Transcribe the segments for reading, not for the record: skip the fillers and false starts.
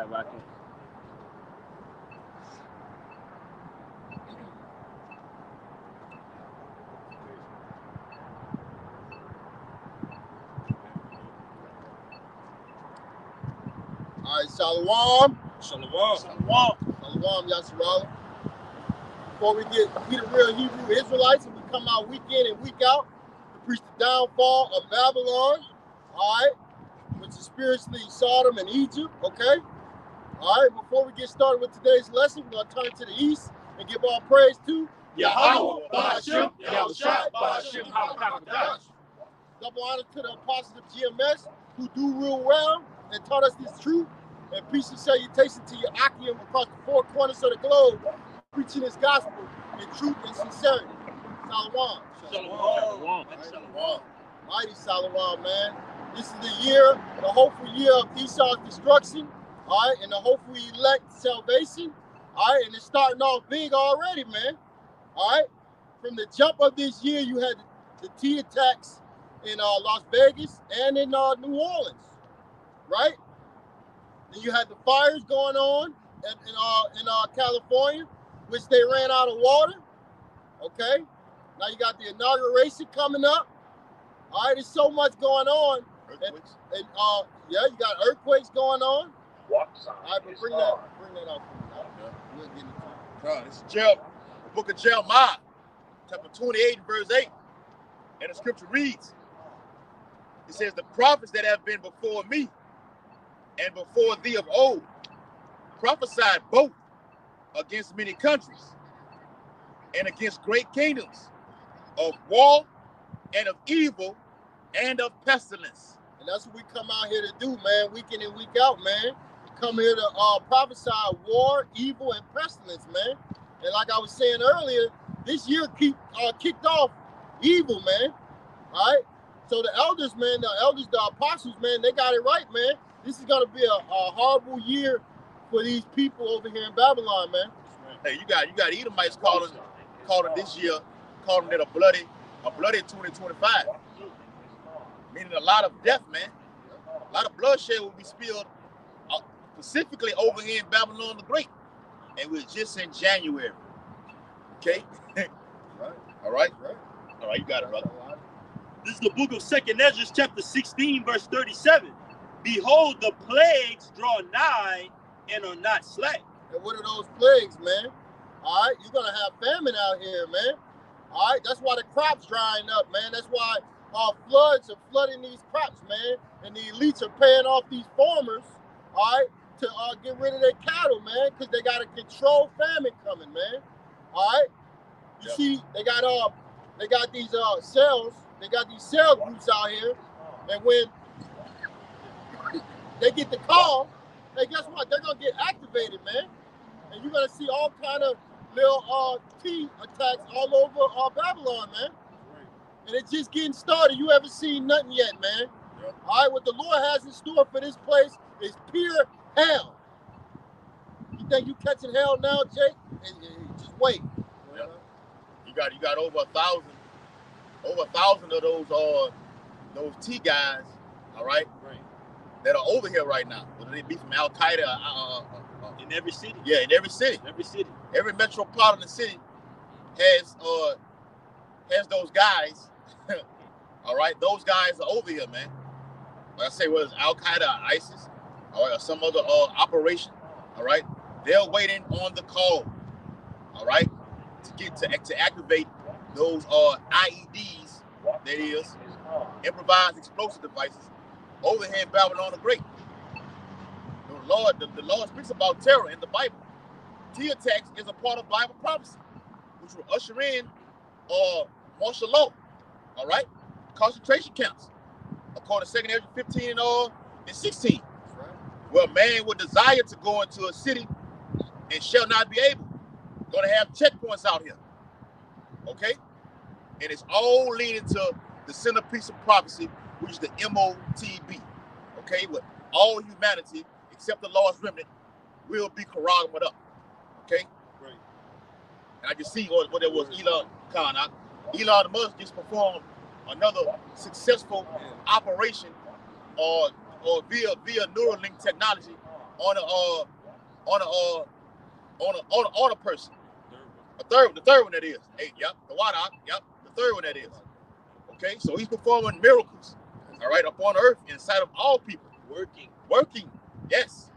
right, Rocky. All right, Shalom. Shalom. Shalom, Yasharala. Before we the real Hebrew Israelites, and we come out week in and week out to preach the downfall of Babylon, all right, which is spiritually Sodom and Egypt, okay? All right, before we get started with today's lesson, we're going to turn to the east and give all praise to Yahweh, Ba'ashem, Yahushua, Ba'ashem, HaMashiach. Double honor to the apostles of GMS who do real well and taught us this truth. And peace and salutation to your Akim across the four corners of the globe, preaching this gospel in truth and sincerity. Shalom. Shalom. Shalom. Mighty Shalom, man. This is the year, the hopeful year of Esau's destruction, all right, and the hopeful elect salvation, all right, and it's starting off big already, man, all right. From the jump of this year, you had the T attacks in Las Vegas and in New Orleans, right? Then you had the fires going on in California, which they ran out of water. Okay, now you got the inauguration coming up. All right, there's so much going on. Earthquakes. And yeah, you got earthquakes going on. Walk All right, but bring that out for me. We'll get into it. This is the book of Jeremiah, chapter 28, verse 8. And the scripture reads, it says, the prophets that have been before me and before thee of old prophesied both against many countries and against great kingdoms, of war and of evil and of pestilence. And that's what we come out here to do, man, week in and week out, man. We come here to prophesy war, evil, and pestilence, man. And like I was saying earlier, this year kicked off evil, man. All right? So the elders, man, the apostles, man, they got it right, man. This is going to be a horrible year for these people over here in Babylon, man. Hey, you got Edomites calling this year, calling it a bloody 2025. Meaning a lot of death, man. A lot of bloodshed will be spilled, specifically over here in Babylon the Great. And we're just in January. Okay? Right. All right? Right. All right, you got it, brother. This is the book of 2nd Ezra, chapter 16, verse 37. Behold, the plagues draw nigh and are not slack. And what are those plagues, man? All right, you're gonna have famine out here, man. All right, that's why the crops drying up, man. That's why floods are flooding these crops, man. And the elites are paying off these farmers, all right, to get rid of their cattle, man, because they got a controlled famine coming, man. All right, you see, they got these cells. They got these cell groups out here, and when they get the call, hey, guess what? They're gonna get activated, man. And you're gonna see all kind of little T attacks all over Babylon, man. And it's just getting started. You haven't seen nothing yet, man. Yep. All right, what the Lord has in store for this place is pure hell. You think you catching hell now, Jake? Just wait. Yep. You got over 1,000 of those T guys, all right, that are over here right now. Whether they be from Al Qaeda, in every city. Yeah, in every city. Every metropolitan city has those guys. All right, those guys are over here, man. Like I say, whether it's Al Qaeda, or ISIS, or some other operation, all right, they're waiting on the call, all right, to activate those IEDs, that is, improvised explosive devices, over here in Babylon the Great. The Lord speaks about terror in the Bible. T attacks is a part of Bible prophecy, which will usher in martial law, all right, concentration camps, according to 2nd Ezra 15 and 16. Right. Where man would desire to go into a city and shall not be able. Going to have checkpoints out here, okay? And it's all leading to the centerpiece of prophecy, which is the MOTB, okay? With all humanity, except the lost remnant, will be corralled up, okay? Right. And I can see what it was Elon Khan. Elon Musk just performed another successful operation or via Neuralink technology on a person. The third one that is. Hey, yep, the water, yep, the third one that is. Okay, so he's performing miracles, all right, upon earth inside of all people. Working, yes.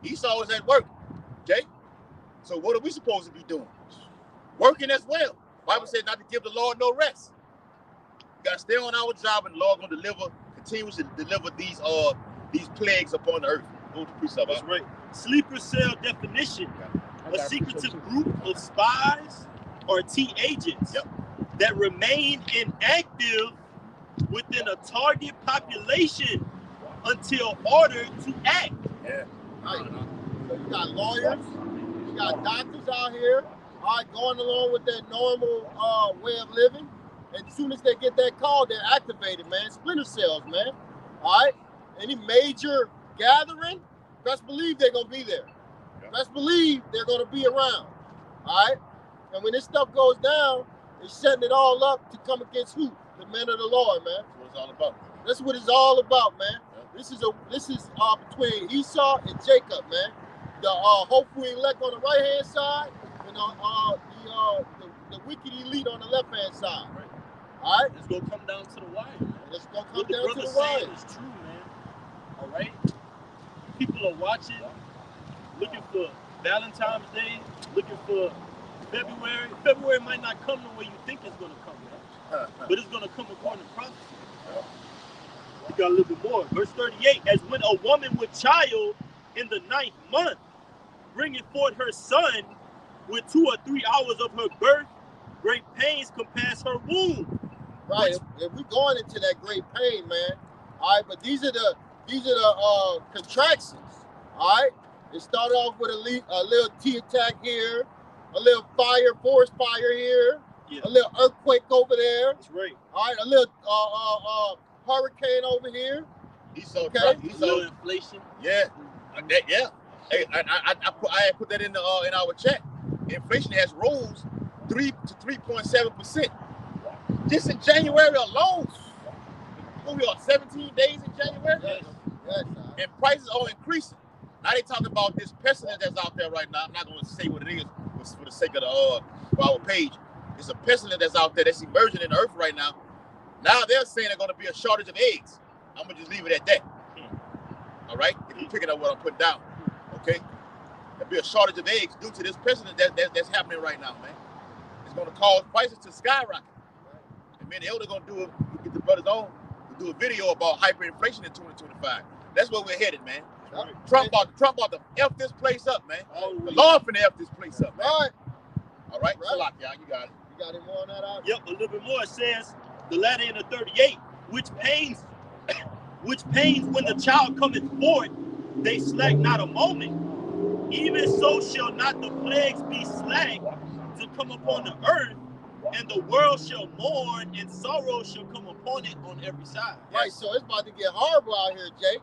Esau is at work, okay? So what are we supposed to be doing? Working as well. The Bible says not to give the Lord no rest. We got to stay on our job, and the Lord going to continuously deliver these plagues upon the earth. Go to precept. That's right. Sleeper cell definition. A secretive group of spies or T agents that remain inactive within a target population until ordered to act. Yeah. Right. So you got lawyers, you got doctors out here, all right, going along with their normal way of living. And as soon as they get that call, they're activated, man. Splinter cells, man. All right. Any major gathering, best believe they're gonna be there. Best believe they're gonna be around. All right. And when this stuff goes down, it's setting it all up to come against who? The men of the Lord, man. That's what it's all about. That's what it's all about, man. This is between Esau and Jacob, man. The hopeful elect on the right hand side, and the wicked elite on the left hand side. Right. All right, it's gonna come down to the wire. Man. It's gonna come down to the wire. It's true, man. All right. People are watching, looking for Valentine's Day, looking for February. February might not come the way you think it's gonna come, man. But it's gonna come according to prophecy. You got a little bit more. Verse 38, as when a woman with child in the 9th month, bringing forth her son with 2 or 3 hours of her birth, great pains compass her womb. Right. If we're going into that great pain, man. All right, but these are the contractions. All right. It started off with a little T attack here, a little forest fire here, a little earthquake over there. That's right. All right, a little hurricane over here. A little inflation. Yeah. Yeah. Hey, I put that in our chat. Inflation has rose 3 to 3.7%. Just in January alone. What we are 17 days in January? Yes. And prices are increasing. Now they talking about this pestilence that's out there right now. I'm not going to say what it is for the sake of our page. It's a pestilence that's out there that's emerging in the earth right now. Now they're saying there's going to be a shortage of eggs. I'm going to just leave it at that. All right? If you're picking up what I'm putting down. Okay? There'll be a shortage of eggs due to this pestilence that's happening right now, man. It's going to cause prices to skyrocket. And me and the elder going to get the brothers on to do a video about hyperinflation in 2025. That's where we're headed, man. Trump about to F this place up, man. The Lord finna F this place up, man. All right. So lock, y'all. You got it. You got any more on that out? Yep, a little bit more. It says, the latter end of 38, which pains when the child cometh forth, they slack not a moment. Even so shall not the plagues be slack to come upon the earth, and the world shall mourn, and sorrow shall come upon it on every side. Right, so it's about to get horrible out here, Jake.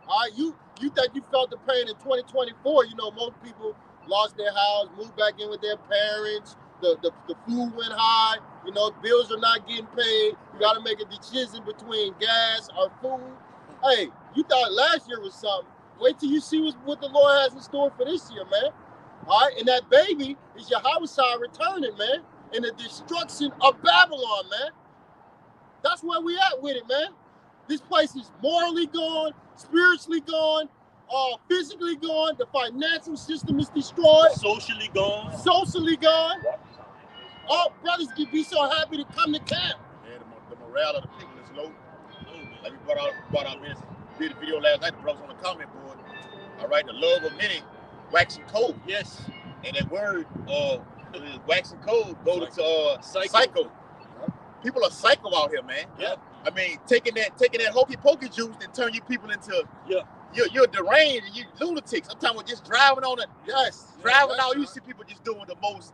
All right, you think you felt the pain in 2024. You know, most people lost their house, moved back in with their parents. The food went high. You know, bills are not getting paid. You got to make a decision between gas or food. Hey, you thought last year was something. Wait till you see what the Lord has in store for this year, man. All right, and that baby is Yahushua returning, man, and the destruction of Babylon, man. That's where we at with it, man. This place is morally gone, spiritually gone, physically gone. The financial system is destroyed. Socially gone. All brothers can be so happy to come to camp. Yeah, the morale of the people is low. Like we brought out did a video last night. The brothers on the comment board. All right, the love of many waxing cold. Yes. And that word waxing cold goes to psycho. People are psycho out here, man. Yeah. I mean, taking that hokey pokey juice and turn you people into you're deranged and you lunatics. I'm talking about just driving on it. Yes. Driving out, you see people just doing the most.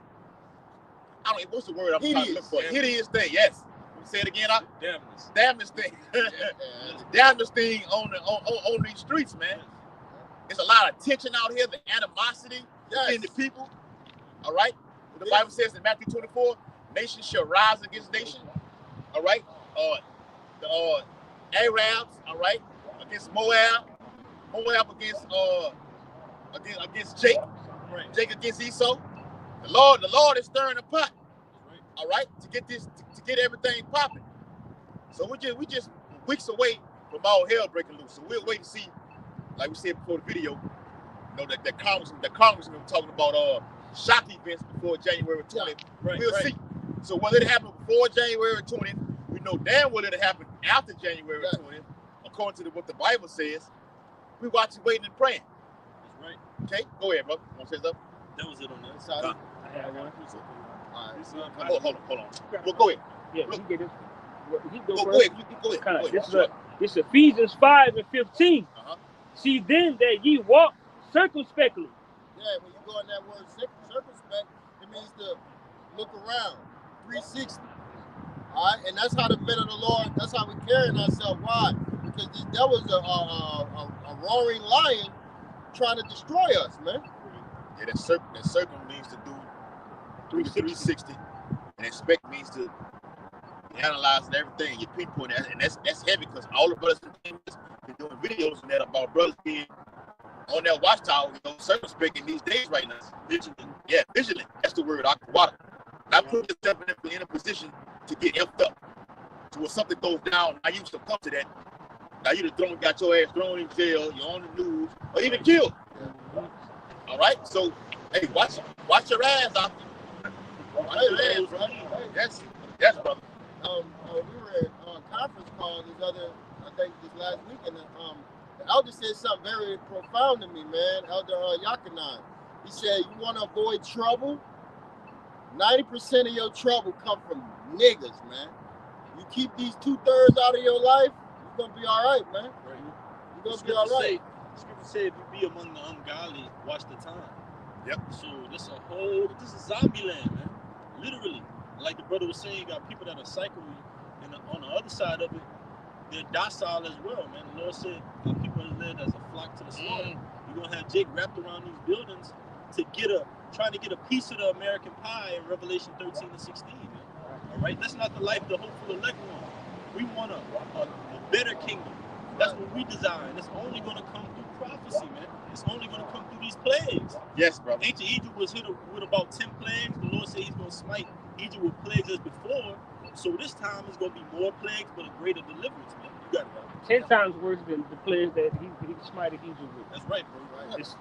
I don't know what's the word I'm trying to look for. Hideous thing. Yes. Say it again. Damnest thing. Damnest thing on these streets, man. There's a lot of tension out here. The animosity in the people. All right. The Bible says in Matthew 24, nation shall rise against nation. All right. The Arabs, all right, against Moab against against Jake. Right. Jake against Esau. The Lord is stirring the pot. Right. All right, to get get everything popping. So we just weeks away from all hell breaking loose. So we'll wait and see. Like we said before the video, you know, the congressman was talking about shock events before January 20th. Right. We'll see. So whether it happened before January 20th, we know damn well it happened after January 20th, according to what the Bible says. We watching, waiting, and praying. That's right. Okay, go ahead, brother. Want to say something? That was it on that side. I had one. All right. Hold on. Well, go ahead. Yeah, he get it. He go Go first. ahead. Go ahead. This is Ephesians 5:15. Uh-huh. See then that ye walk circumspectly. Yeah, when you go in that word circumspect, it means to look around, 360. All right, and that's how the men of the Lord, that's how we carrying ourselves. Why? Because the devil's a roaring lion trying to destroy us, man. Yeah, that circle means to do 360, and expect means to analyzing everything, your pinpoint, and that's heavy because all the brothers and sisters been doing videos and that about brothers being on that watchtower, you know, circumspect in these days right now. Vigilant. Yeah, vigilant. That's the word. Aquawater. Not putting yourself in a position to get effed up. So when something goes down, I used to come to that. Now you got your ass thrown in jail, you're on the news, or even killed. All right. So hey, watch your ass out. Watch your ass, bro. Yes, brother. We were at conference call I think this last week, and the elder said something very profound to me, man. Elder Yakanan. He said, you want to avoid trouble? 90% of your trouble come from niggas, man. You keep these 2/3 out of your life, you're gonna be all right, man. Right. You're gonna be all right. Scripture say if you be among the ungodly, watch the time. Yep. So this is zombie land, man. Literally. Like the brother was saying, you got people that are psycho, and on the other side of it, they're docile as well, man. The Lord said people are led as a flock to the slaughter. You're gonna have Jake wrapped around these buildings trying to get a piece of the American pie in Revelation 13 and 16, man. All right, that's not the life the hopeful elect want. We want a better kingdom. That's what we desire, and it's only gonna come through prophecy, man. It's only gonna come through these plagues. Yes, brother. Ancient Egypt was hit with about 10 plagues. The Lord said He's gonna smite Egypt with plagues as before. So this time it's gonna be more plagues, but a greater deliverance, man. You got it right. 10 times worse than the plagues that he smited Egypt with. That's right, bro. Right.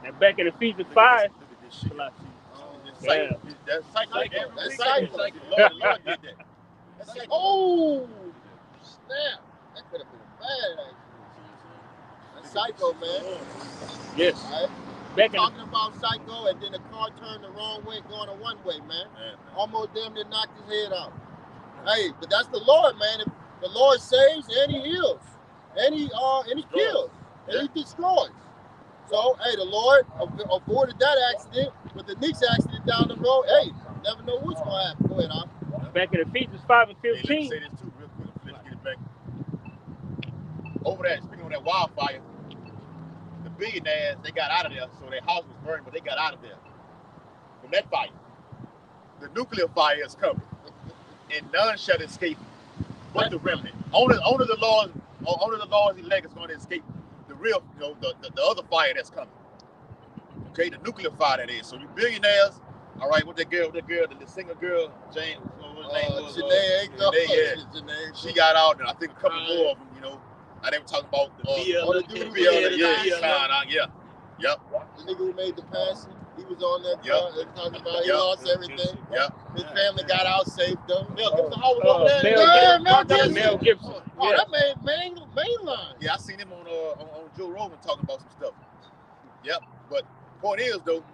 And back in Ephesians 5, Look at this shit. Yeah. That's psycho. That's psycho. psycho. The Lord did that. That's psycho. Oh, snap. That could have been bad, actually. That's psycho, man. Yes. All right? Back in Talking about psycho, and then the car turned the wrong way, going a one-way, man. Almost damn near knocked his head out. Hey, but that's the Lord, man. If the Lord saves and He heals, and He kills, and He destroys. So, hey, the Lord avoided that accident with the next accident down the road. Hey, you never know what's going to happen. Go ahead, Al. back in Ephesians 5 and Hey, let me 15. say this too, real quick. Let's get it back. Over that, speaking of that wildfire, the billionaires, they got out of there, so their house was burned, but they got out of there from that fire. The nuclear fire is coming, and none shall escape but the remnant. Only the Lord's elect is going to escape the real, the other fire that's coming. Okay, the nuclear fire that is. So you billionaires, all right, with the singer girl, Jane, what her name was? Janae. She got out, and I think a couple more of them, Now they were talking about the dude who Yep. The nigga who made the passing, he was on that Yep. car and talking about he lost everything. Yep. His family got out safe though. Mel Gibson, how was over there? Mel Gibson. Oh, that mainline. Yeah, I seen him on Joe Rogan talking about some stuff. Yep. But point is though,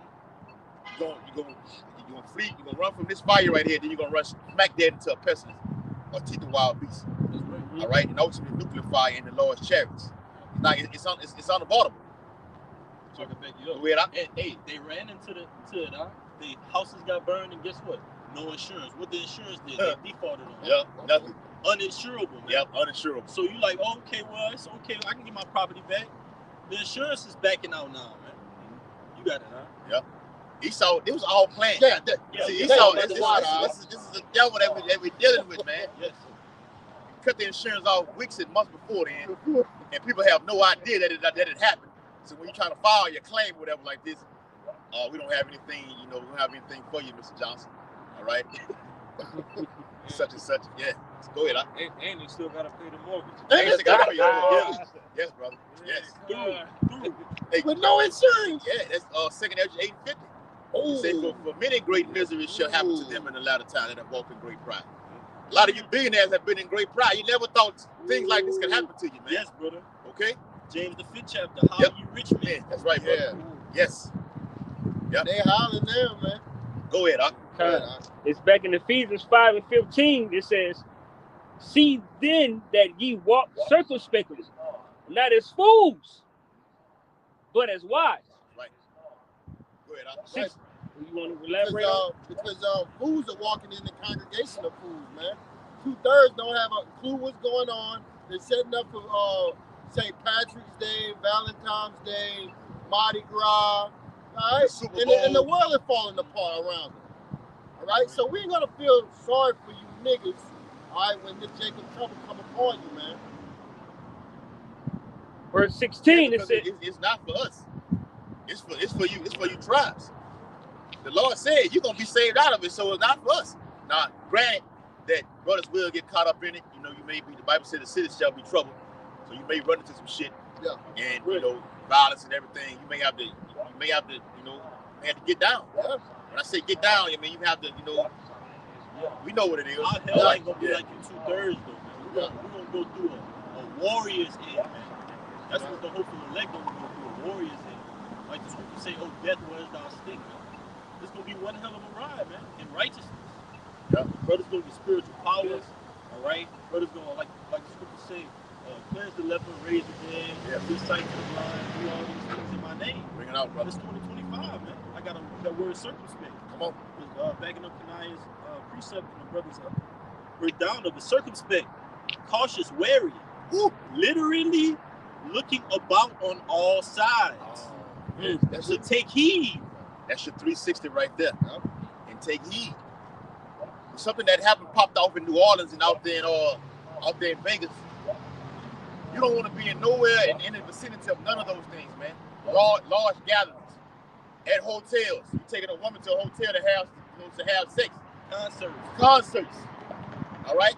you're gonna flee, you're gonna run from this fire right here, then you're gonna run smack dead into a pestilence or teeth of wild beasts. All right, and ultimately nuclear fire in the Lord's chariots. Now it's unavoidable. So I can back you up. Weird, And, hey, they ran into it. The houses got burned, and guess what? No insurance. What the insurance did? They defaulted on. Yep, nothing. Uninsurable, man. Yep, uninsurable. So you like, okay, well, it's okay. I can get my property back. The insurance is backing out now, man. You got it, huh? Yep. Esau, it was all planned. Yeah, See, Esau, this is the devil that we're dealing with, man. Yes. Cut the insurance off weeks and months before then, and people have no idea that it happened So when you're trying to file your claim or whatever like this, we don't have anything, we don't have anything for you, Mr. Johnson. All right? Such and such. Yeah. Go ahead. And they still got to pay the mortgage. And they got to pay your mortgage. Yes, brother. Yes. Through. Hey, with no insurance. yeah, that's second edge 850. Say for many great misery shall happen to them in the latter time that have walked in great pride. A lot of you billionaires have been in great pride. You never thought things like this could happen to you, man. Yes, brother. Okay? James the 5th chapter. How you rich man? Yeah, that's right, brother. Yes. Yep. They hollering there, man. Go ahead, It's back in Ephesians 5:15. It says, "See then that ye walk circumspectly, not as fools, but as wise." Right. Go ahead, Six, you want to elaborate on? Because fools are walking in the congregation of fools, man. 2/3 don't have a clue what's going on. They're setting up for St. Patrick's Day, Valentine's Day, Mardi Gras, all right? And the world is falling apart around them. All right, so we ain't gonna feel sorry for you niggas, all right, when this Jacob trouble come upon you, man. Verse 16, it says, it's not for us. It's for you. It's for you tribes. The Lord said you're gonna be saved out of it, so it's not for us. Now, granted that brothers will get caught up in it. You may be. The Bible said the city shall be troubled, so you may run into some shit. Yeah. And violence and everything. You may have to. Have to get down. Yeah. When I say get down, I mean you have to. We know what it is. Our hell ain't gonna be like you 2/3 though, man. We're gonna go through a warrior's end, man. That's what the hopeful elect gonna go through, a warrior's end. Like the scripture say, "Oh, death, where's thou sting?" This gonna be one hell of a ride, man. In righteousness. Yeah. Brothers gonna get spiritual powers. All right. Brothers gonna like the scripture say, cleanse the leper, raise the dead, give sight to the blind, do all these things in my name. Bring it out, brother. It's 2025, man. I got that word circumspect. Come on. Backing up Kanaya's precept and the brothers breakdown of the circumspect, cautious, wary, literally looking about on all sides. So take heed. That's your 360 right there. And take heed. Something that popped off in New Orleans and out there in Vegas. You don't want to be in nowhere in the vicinity of none of those things, man. Large gatherings at hotels. You're taking a woman to a hotel to have sex. Concerts. All right?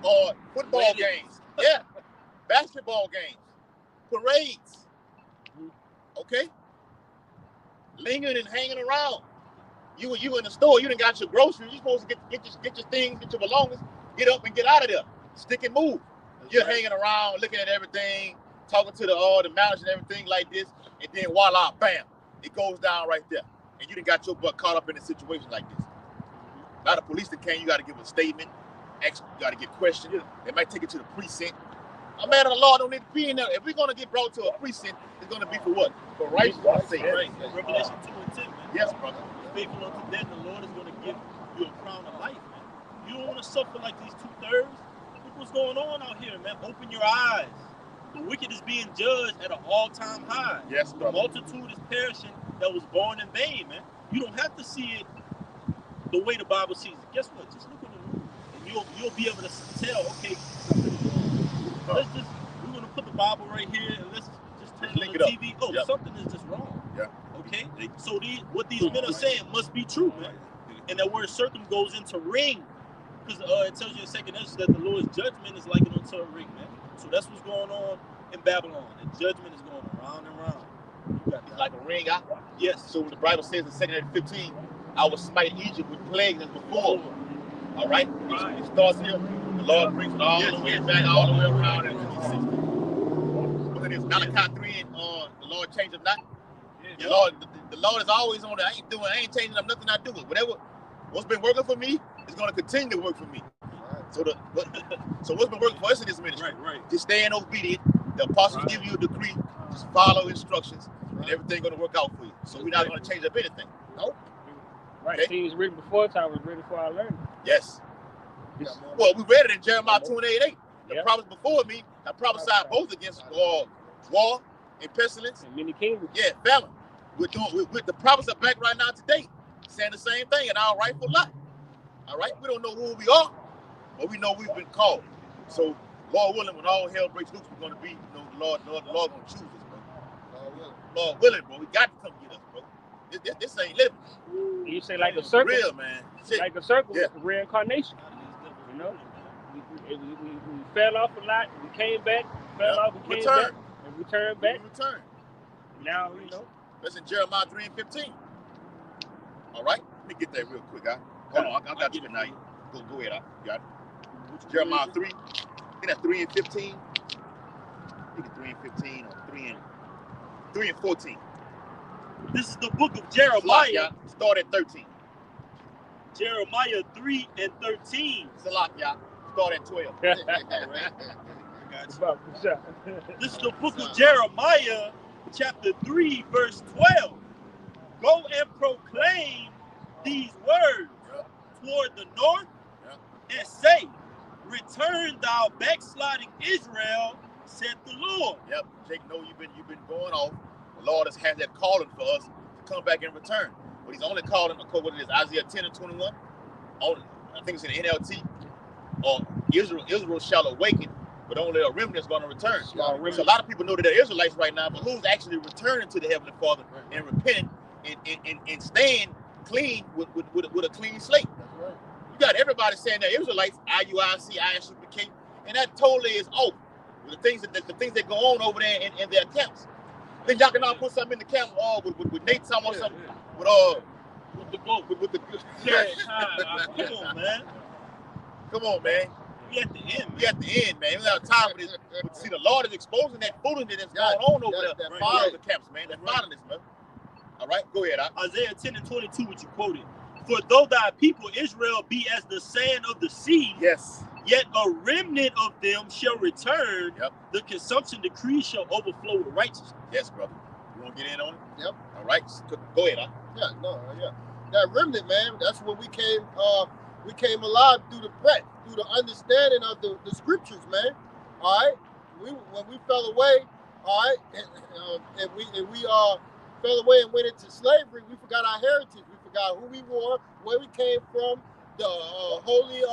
Or football games. Yeah. Basketball games. Parades. Okay? Lingering and hanging around. You in the store, you done got your groceries, you're supposed to get your things, get your belongings, get up and get out of there. Stick and move. You're hanging around, looking at everything, talking to the manager and everything like this, and then voila, bam, it goes down right there. And you done got your butt caught up in a situation like this. Now the police that came, you got to give a statement, you got to get questioned. They might take it to the precinct. A man of the law don't need to be in there. If we're going to get brought to a precinct, it's going to be for what? For righteousness' sake. Right. Revelation 2:10, man. Yes, brother. Faithful unto death, the Lord is going to give you a crown of life, man. You don't want to suffer like these 2/3. Look what's going on out here, man. Open your eyes. The wicked is being judged at an all-time high. Yes, brother. The multitude is perishing that was born in vain, man. You don't have to see it the way the Bible sees it. Guess what? Just look at the news, and you'll be able to tell. Okay, we're gonna put the Bible right here, and let's just turn on the TV. Oh, something is just wrong. Yeah. Okay. So what these men are saying must be true, man. And that word circum goes into ring, because it tells you in 2nd Ezra that the Lord's judgment is likened unto a ring, man. So that's what's going on in Babylon. The judgment is going around and around. It's like a ring out. Yes. So when the Bible says in 2nd Ezra 15, I will smite Egypt with plagues as before. All right? It starts here. The Lord brings it all the way back, all the way around into the 60. Look at this. Malachi 3 and the Lord changeth not. The Lord is always on there. I ain't changing up nothing I do. What's been working for me is going to continue to work for me. So what's been working for us in this ministry? Right. Just staying obedient. The apostles give you a decree. Just follow instructions, and everything's going to work out for you. So we're not going to change up anything. Nope. Right. Okay. Things written before time was written before I learned. Yes. Well, we read it in Jeremiah 28:8. The prophets before me have prophesied both against war and pestilence. And many kingdoms. Yeah, famine. With the prophets are back right now today, saying the same thing in our rightful lot. All right? We don't know who we are, but we know we've been called. So, Lord willing, when all hell breaks loose, we're going to be, the Lord going to choose us, bro. Lord willing, bro. He got to come get us, bro. This ain't living. You say like a circle, Real, man. Shit. like a circle, Yeah. reincarnation. You know, we fell off a lot. We came back. Fell off. We came back, and returned back. Return. Now you know. That's in Jeremiah 3:15. All right, let me get that real quick, guy. Hold on, I got you now. Go ahead, you got it. Jeremiah 3. I think that's 3:15. I think it's 3:15 or 3:14. This is the book of Jeremiah. Start at 13. Jeremiah 3:13. Salak, y'all. Start at 12. This is the book of Jeremiah, chapter 3, verse 12. Go and proclaim these words toward the north and say, return thou backsliding Israel, said the Lord. Yep, Jake, know you've been going off. The Lord has had that calling for us to come back and return. But he's only calling, what it is, Isaiah 10 and 21. I think it's in the NLT. Or Israel shall awaken, but only a remnant is going to return. So a lot of people know that they're Israelites right now, but who's actually returning to the Heavenly Father and repenting and staying clean with a clean slate? That's right. You got everybody saying they're Israelites, IUIC, ISUPK, and that totally is off with the things that go on over there in their camps. Then y'all can all put something in the camp with Nate talking about something with the goat with the Come on, man. Come on, man. We at the end, man. We at the end, man. We don't have time for this. But see, the Lord is exposing that foolishness that's going on over there. That fire in the camps, man. That violence, man. All right, go ahead. Isaiah 10 and 22, which you quoted. For though thy people Israel be as the sand of the sea, yes, yet a remnant of them shall return. Yep. The consumption decree shall overflow with righteousness. Yes, brother. You want to get in on it? Yep. All right, go ahead. That remnant, man. That's when we came alive through the breath, through the understanding of the scriptures, man. All right. When we fell away, all right, and we fell away and went into slavery, we forgot our heritage. We forgot who we were, where we came from, the holy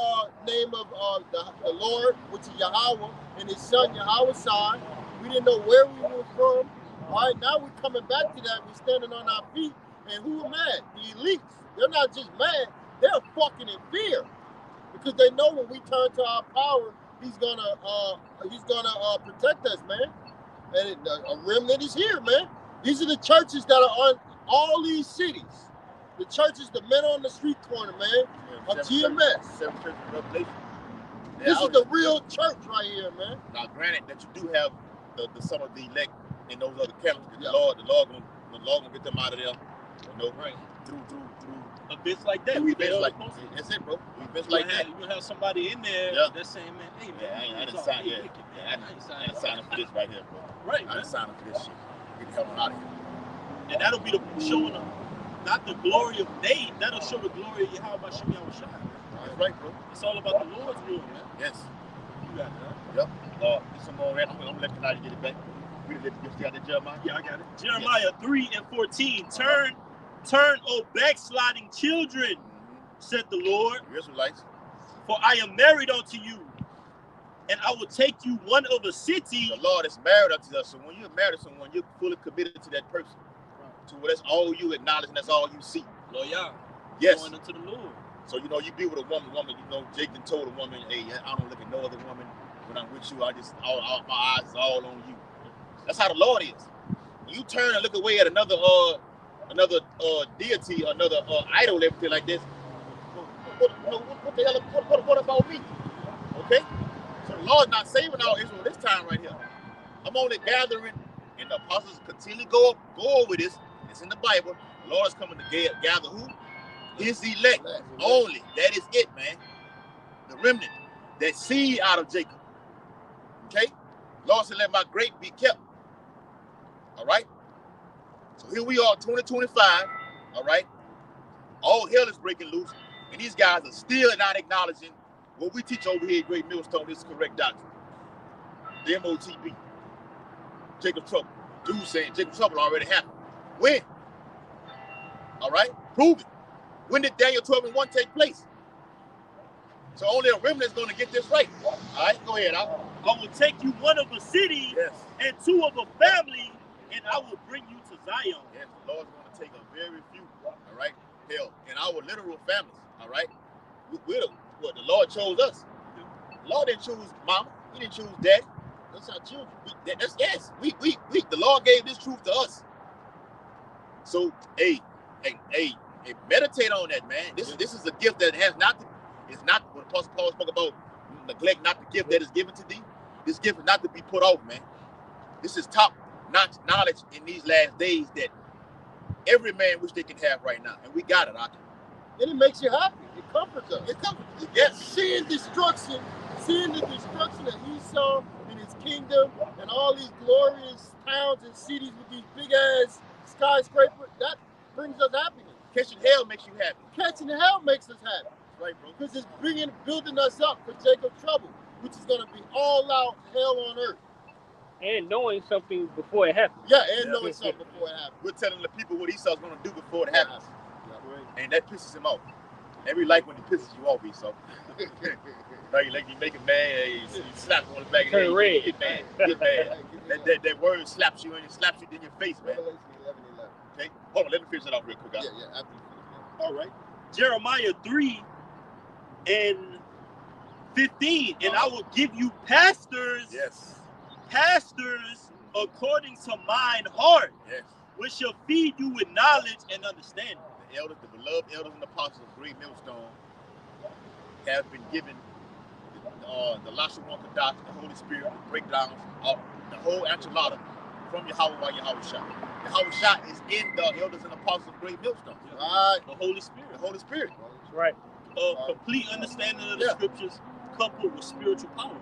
name of the Lord, which is Yahweh, and his son Yahweh. We didn't know where we were from. All right, now we're coming back to that. We're standing on our feet. And who are mad? The elites. They're not just mad, they're fucking in fear. Because they know when we turn to our power, he's gonna protect us, man. And a remnant is here, man. These are the churches that are on all these cities. The churches, the men on the street corner, man, of GMS. This is the real church right here, man. Now, granted that you do have some of the elect in those other camps, the Lord gonna get them out of there. You know, right? Through events like that. That's it, bro. Events like that. You gonna have somebody in there that's saying, man, hey, man, I didn't sign up for this right here, bro. Right, I didn't sign up for this shit. Get the hell out of here. And that'll be showing them not the glory of Nate. That'll show the glory of Yahweh Bashem Yahushua. That's right, bro. It's all about the Lord's will, man. Yes. You got it, huh? Yep. Get some more. I'm gonna let Kanadi get it back. You got that, Jeremiah? Yeah, I got it. Jeremiah 3 and 14. Turn, O backsliding children, said the Lord. Israelites. For I am married unto you, and I will take you one of a city. The Lord is married unto us. So when you're married to someone, you're fully committed to that person. So that's all you acknowledge and that's all you see. Loyal. Yes. Going unto the Lord. So you be with a woman, Jake done told a woman, hey, I don't look at no other woman when I'm with you. I just all my eyes is all on you. That's how the Lord is. When you turn and look away at another deity, another idol, everything like this, what the hell? What about me? Okay. So the Lord's not saving all Israel this time right here. I'm only gathering, and the apostles continue to go over this. It's in the Bible. The Lord is coming to gather who? His elect only. That is it, man. The remnant, that seed out of Jacob. Okay? Lord said, let my grape be kept. All right? So here we are, 2025. All right? All hell is breaking loose. And these guys are still not acknowledging what we teach over here at Great Millstone. This is correct doctrine. The MOTB. Jacob Trouble. Dude saying Jacob Trouble already happened. When? All right? Prove it. When did Daniel 12 and 1 take place? So only a remnant is going to get this right. All right, go ahead. I will take you one of a city and two of a family, and I will bring you to Zion. Yes, the Lord's going to take a very few, all right? Hell, in our literal families, all right? What the Lord chose us. The Lord didn't choose mama. He didn't choose daddy. That's our children. The Lord gave this truth to us. So, hey, meditate on that, man. This is a gift that has not to, it's not, when Apostle Paul spoke about neglect not the gift that is given to thee, this gift is not to be put off, man. This is top-notch knowledge in these last days that every man wish they can have right now. And we got it, Aki. And it makes you happy. It comforts us. It comforts us, yes. Seeing the destruction of Esau and his kingdom and all these glorious towns and cities with these big-ass skyscrapers, that brings us happiness. Catching hell makes you happy. Catching hell makes us happy. Right, bro. Because it's building us up for Jacob's trouble, which is going to be all out hell on earth. And knowing something before it happens. Yeah, and knowing something before it happens. We're telling the people what Esau's going to do before it happens. Yeah, right. And that pisses him off. Every like when he pisses you off, Esau. Like you make him mad, you slap him on the back of the head. Turn red. Get mad. That word slaps you and it slaps you in your face, man. Revelation 11:11. Okay? Hold on, let me finish that off real quick, guys. Yeah, after you finish. All right. Jeremiah 3:15. And I will give you pastors. Yes. Pastors according to mine heart. Yes. Which shall feed you with knowledge and understanding. The elders, the beloved elders and apostles of Great Millstone have been given the Lashon Kodash, the Holy Spirit, the breakdowns of the whole enchilada from Yahweh Shah. Yahweh Shah is in the elders and apostles of Great Millstone. Right. The Holy Spirit. The Holy Spirit. Right. Complete understanding of the scriptures coupled with spiritual power,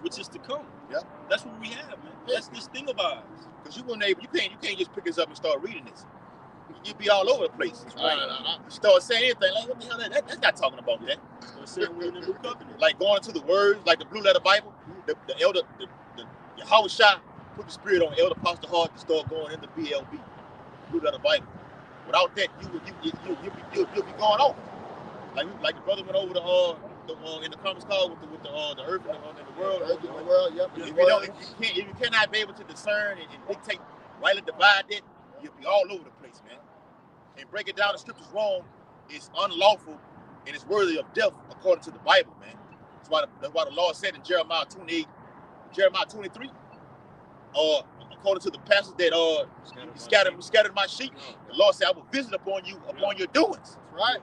which is to come. Yeah. That's what we have, man. That's this thing about us. Because you can't just pick this up and start reading this. You'd be all over the place. Start saying anything like, what the hell? That's not talking about that. Start saying we're in the new covenant. Like going into the words, like the Blue Letter Bible, the elder, the Yahweh Shah put the spirit on Elder Pastor Hart to start going into BLB, Blue Letter Bible. Without that, you'll be going off. Like the brother went over in the conference call with the earth and the world. Earth and the world, yep. If you cannot be able to discern and dictate, rightly divide that, you'll be all over the place, man. And breaking down the scriptures wrong is unlawful and it's worthy of death according to the Bible, man. That's why the Lord said in Jeremiah 28, Jeremiah 23, according to the passage that scattered my sheep, the Lord said, I will visit upon you upon your doings. That's right.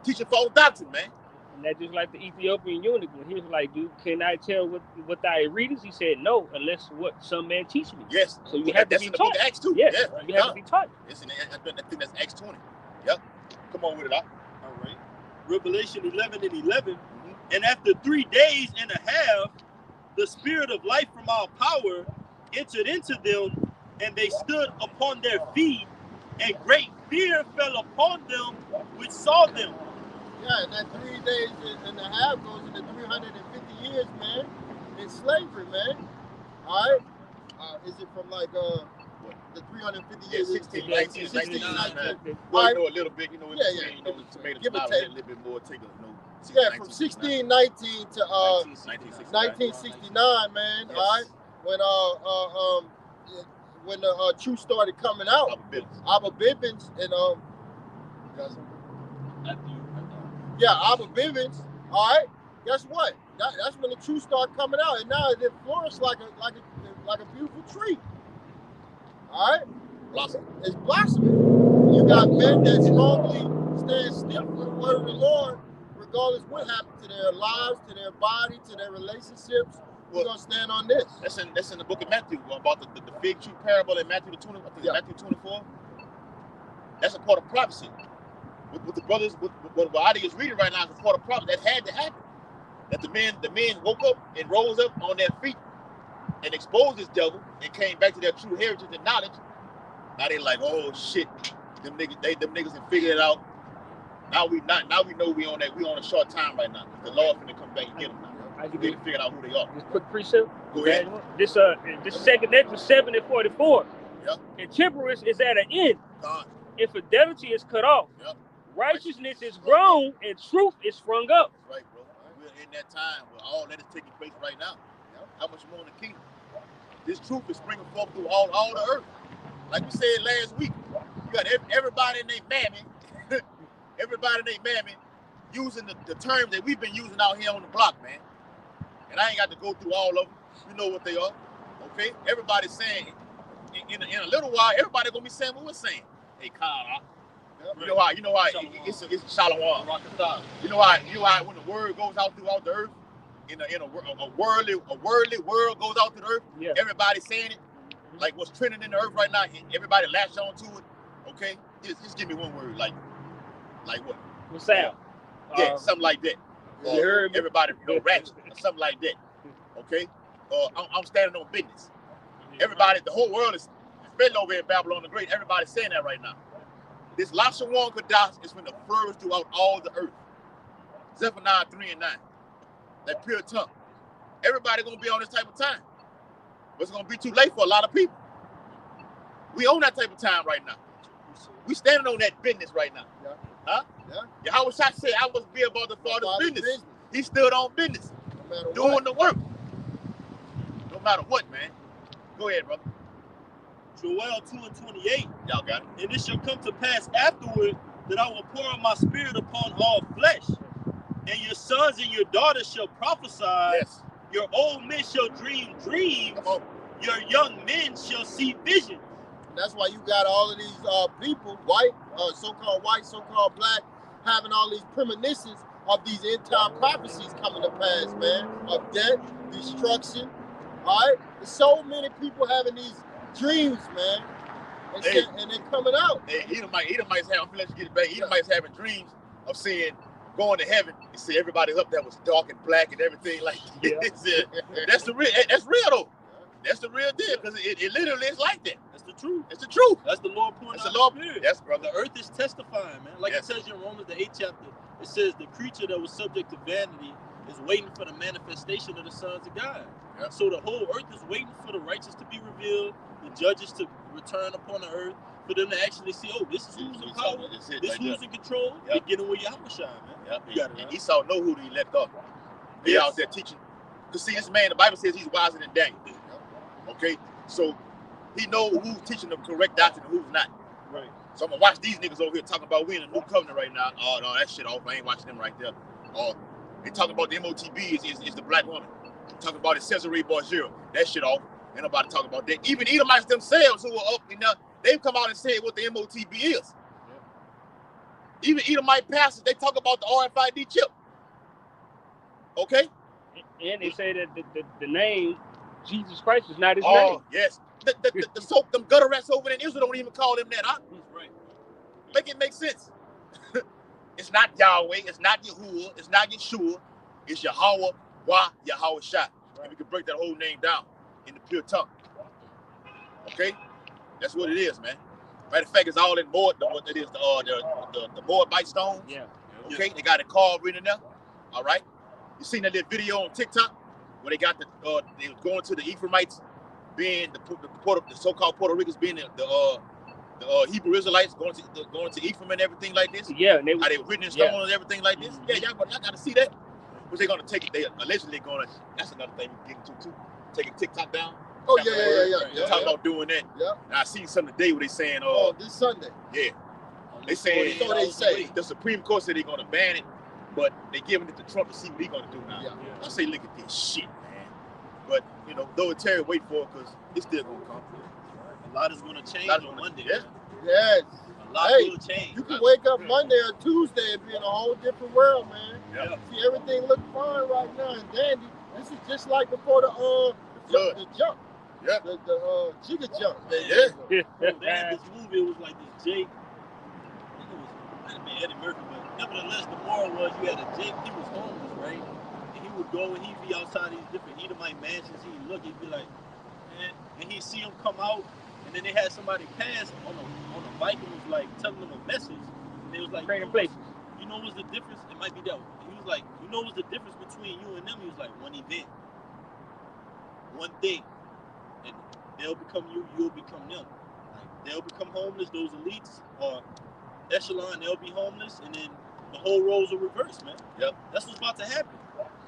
Teaching false doctrine, man. And that's just like the Ethiopian eunuch. When he was like, dude, can I tell what thy readers? He said, no, unless what some man teach me. Yes. So you have to be in the taught. book of Acts too. Yes, Yeah. you have to be taught. I think that's Acts 20. Yep. Come on with it, All right. Revelation 11:11. And after 3 days and a half, the spirit of life from our power entered into them, and they stood upon their feet, and great fear fell upon them which saw them. Yeah, and that 3 days and a half goes into 350 years, man, in slavery, man. All right? Is it from like the 350 years? 16, 19, 16, 19. Well, you know, a little bit, you know, yeah. You know, the tomatoes Give or a take. little bit more, take a, Yeah, from 1619 to 1969, man. Yes. All right, when the truth started coming out, Abba Bivens and Abba Bivens. All right, guess what? That's when the truth started coming out, and now it flourished like a beautiful tree. All right, it's blossoming. You got men that strongly stand still for the word of the Lord, regardless what happened to their lives, to their body, to their relationships. We're gonna stand on this. That's in the book of Matthew about the fig tree parable in Matthew 24. That's a part of prophecy. With the brothers, what Adi is reading right now is a part of prophecy that had to happen. That the men woke up and rose up on their feet and exposed this devil and came back to their true heritage and knowledge. Now they like, oh shit, them niggas have figured it out. Now we know we on a short time right now. The Lord finna come back and get them now. They figured out who they are. Just quick precept. Go ahead. This second Ezra 7 and 44. Yep. And temperance is at an end. God. Infidelity is cut off. Yep. Righteousness is grown and truth is sprung up. That's right, bro. We're in that time where all that is taking place right now. How much more in the kingdom? This truth is springing forth through all the earth. like we said last week, you got everybody in their mammy, everybody in their mammy using the terms that we've been using out here on the block, man. And I ain't got to go through all of them. You know what they are, okay? Everybody's saying, in a little while, everybody gonna be saying what we're saying. Hey, Kyle, you know how it's a shalom. You know how when the word goes out throughout the earth, in a worldly world goes out to the earth. Yeah. Everybody's saying it, like what's trending in the earth right now. Everybody latch on to it. Okay, just give me one word, like what? What's that? Yeah, something like that. Everybody ratchet or something like that. Okay, I'm standing on business. Everybody, the whole world is spreading over in Babylon the Great. Everybody's saying that right now. This Lashawan Kadas is going to flourish throughout all the earth. Zephaniah 3 and 9. That pure tongue. Everybody going to be on this type of time. But it's going to be too late for a lot of people. We own that type of time right now. We standing on that business right now. Yeah. Huh? Yeah. Yahweh Shai said, I must be about the Father's business. He stood on business. No doing the work. No matter what, man. Go ahead, brother. Joel 2 and 28. Y'all got it. And it shall come to pass afterward that I will pour out my spirit upon all flesh. And your sons and your daughters shall prophesy. Yes. Your old men shall dream dreams. Your young men shall see visions. That's why you got all of these people, white, so-called white, so-called black, having all these premonitions of these end-time prophecies coming to pass, man. Of death, destruction. All right? There's so many people having these dreams, man. And, and they're coming out. Hey, Edomites have, I'm gonna let you get it back. Edomites having dreams of seeing, going to heaven and see everybody up there was dark and black and everything like that. Yeah. That's real though. That's the real deal, because it literally is like that. That's the truth. It's the truth. That's the Lord pouring out the Spirit. Yes, brother. The earth is testifying, man. Like it says in Romans, the 8th chapter, it says the creature that was subject to vanity is waiting for the manifestation of the sons of God. Yeah. So the whole earth is waiting for the righteous to be revealed, the judges to return upon the earth, for them to actually see, oh, this is who's in power, this who's in control. They're getting with Yahweh Shai, man. Yep. And Esau know who he left off. They out there teaching. Because see, this man, the Bible says he's wiser than Daniel. Okay, so he knows who's teaching the correct doctrine and who's not. Right. So I'm gonna watch these niggas over here talking about we in a new covenant right now. Oh no, that shit off. I ain't watching them right there. They talking about the MOTB is the black woman. Talking about the Cesare Borgia. That shit off. Ain't nobody talking about that. Even Edomites themselves who are up, they've come out and said what the MOTB is. Yeah. Even Edomite pastors, they talk about the RFID chip. Okay. And they say that the name Jesus Christ is not his name. Yes. The soap, them gutter rats over there in Israel don't even call him that, huh? Right. Make it make sense. It's not Yahweh, it's not Yahuwah, it's not Yeshua, it's Yahweh, Yahweh Shai. Right. And we can break that whole name down in the pure tongue. Okay? That's what it is, man. Matter of fact, it's all in Moab, what it is, the Moabite stones. Yeah. Okay, they got it carved in there. All right. You seen that little video on TikTok where they got they was going to the Ephraimites being the so-called Puerto Ricans being the Hebrew Israelites going to Ephraim and everything like this. Yeah, and they were written in stone and everything like this. Yeah, y'all got to see that. But they're gonna take it. They allegedly gonna. That's another thing we get into too. Taking TikTok down. Oh yeah. Talking about doing that. Yeah. And I seen something today where they saying, this Sunday. Yeah. They saying so they say the Supreme Court said they're gonna ban it, but they giving it to Trump to see what he's gonna do now. Yeah. I say, look at this shit, man. But though it Terry, wait for it because it's still gonna come. A lot is gonna change on Monday. Yeah. Yes. A lot will change. You can wake up Monday or Tuesday and be in a whole different world, man. Yeah. See, everything look fine right now and dandy. This is just like before the jump. Yeah. The jigger jump. Yeah. They had this movie. It was like this Jake. I think it might have been Eddie Murphy, but nevertheless, the moral was you had a Jake. He was homeless, right? And he would go and he'd be outside these different Edomite mansions. He'd be like, man, and he'd see him come out. And then they had somebody pass on a bike and was like telling them a message. And they was like, you know what's the difference? It might be that one. He was like, you know what's the difference between you and them? He was like, one event, one thing. And they'll become you, you'll become them. Like they'll become homeless, those elites, or echelon, they'll be homeless, and then the whole roles will reverse, man. Yep. That's what's about to happen.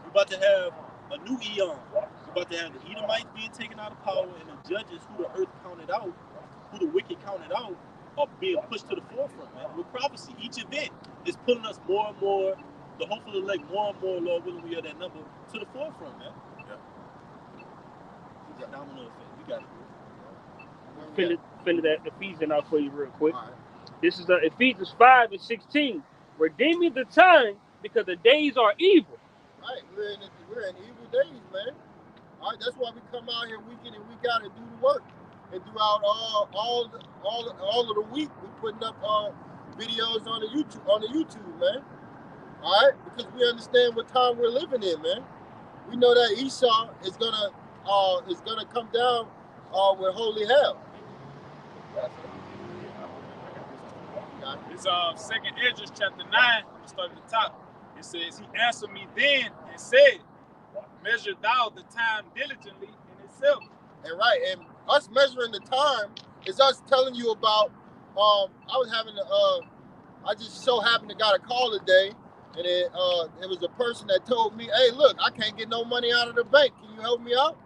We're about to have a new eon. We're about to have the Edomites being taken out of power and the judges who the earth counted out who the wicked counted out are being pushed to the forefront, man. With prophecy, each event is pulling us more and more, the hopeful elect more and more, Lord willing, we are that number, to the forefront, man. Yeah. We got domino effect. We got it. Finish that Ephesians out for you real quick. All right. This is Ephesians 5:16. Redeeming the time because the days are evil. Right, we're in evil days, man. All right, that's why we come out here week in and week out and do the work. And throughout all of the week, we're putting up videos on the YouTube, man. All right, because we understand what time we're living in, man. We know that Esau is gonna come down with holy hell. It's 2nd Ezra chapter 9. I'm gonna start at the top. It says, "He answered me then and said, measure thou the time diligently in itself." And right, and us measuring the time is us telling you about. I just so happened to got a call today, and it was a person that told me, "Hey, look, I can't get no money out of the bank. Can you help me out?"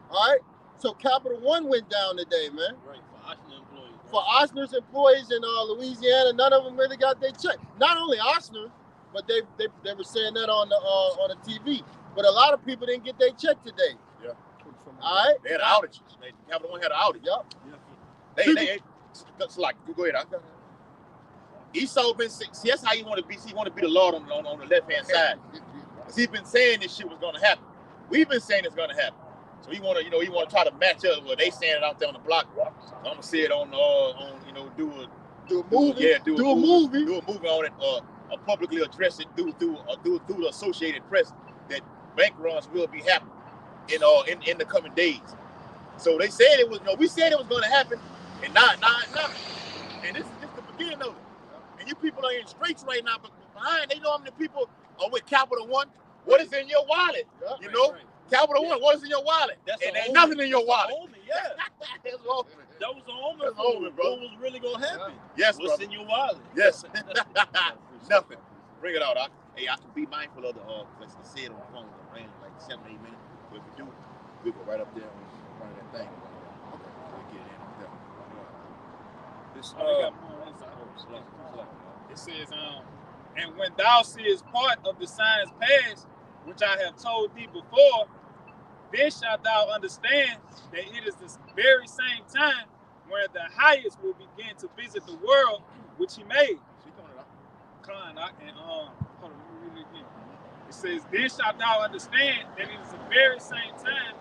All right. So Capital One went down today, man. Right, for Oshner employees. Right? For Oshner's employees in Louisiana, none of them really got their check. Not only Oshner, but they were saying that on the TV. But a lot of people didn't get their check today. Yeah. All right. They had an outage. Capital One had an outage. Yep. They it's like, go ahead. Esau been see, that's how you want to be. He want to be the Lord on the left hand side. He's been saying this shit was gonna happen. We've been saying it's gonna happen. So he want to try to match up what they saying it out there on the block. So I'm gonna say it on do a movie. Yeah, do a movie on it. Publicly address it through the Associated Press that bank runs will be happening in the coming days. So they said it was we said it was going to happen, and not. And this is just the beginning of it. And you people are in straits right now, but behind they know how many people are with Capital One. What is in your wallet? Yeah, right. Capital One, what is in your wallet? And ain't nothing in your wallet. Yeah. That was the omen, bro. What was really going to happen? Yes, What's in your wallet? Yes. Nothing. Bring it out, Doc. Hey, I can be mindful of the let's say it on the phone. It ran like 7-8 minutes. But if we do, we go right up there and run that thing. Okay, we get in there. It says, and when thou seest part of the signs past, which I have told thee before, then shalt thou understand that it is this very same time where the highest will begin to visit the world which he made. And hold on, let me read it again. It says, then shalt thou understand that it is the very same time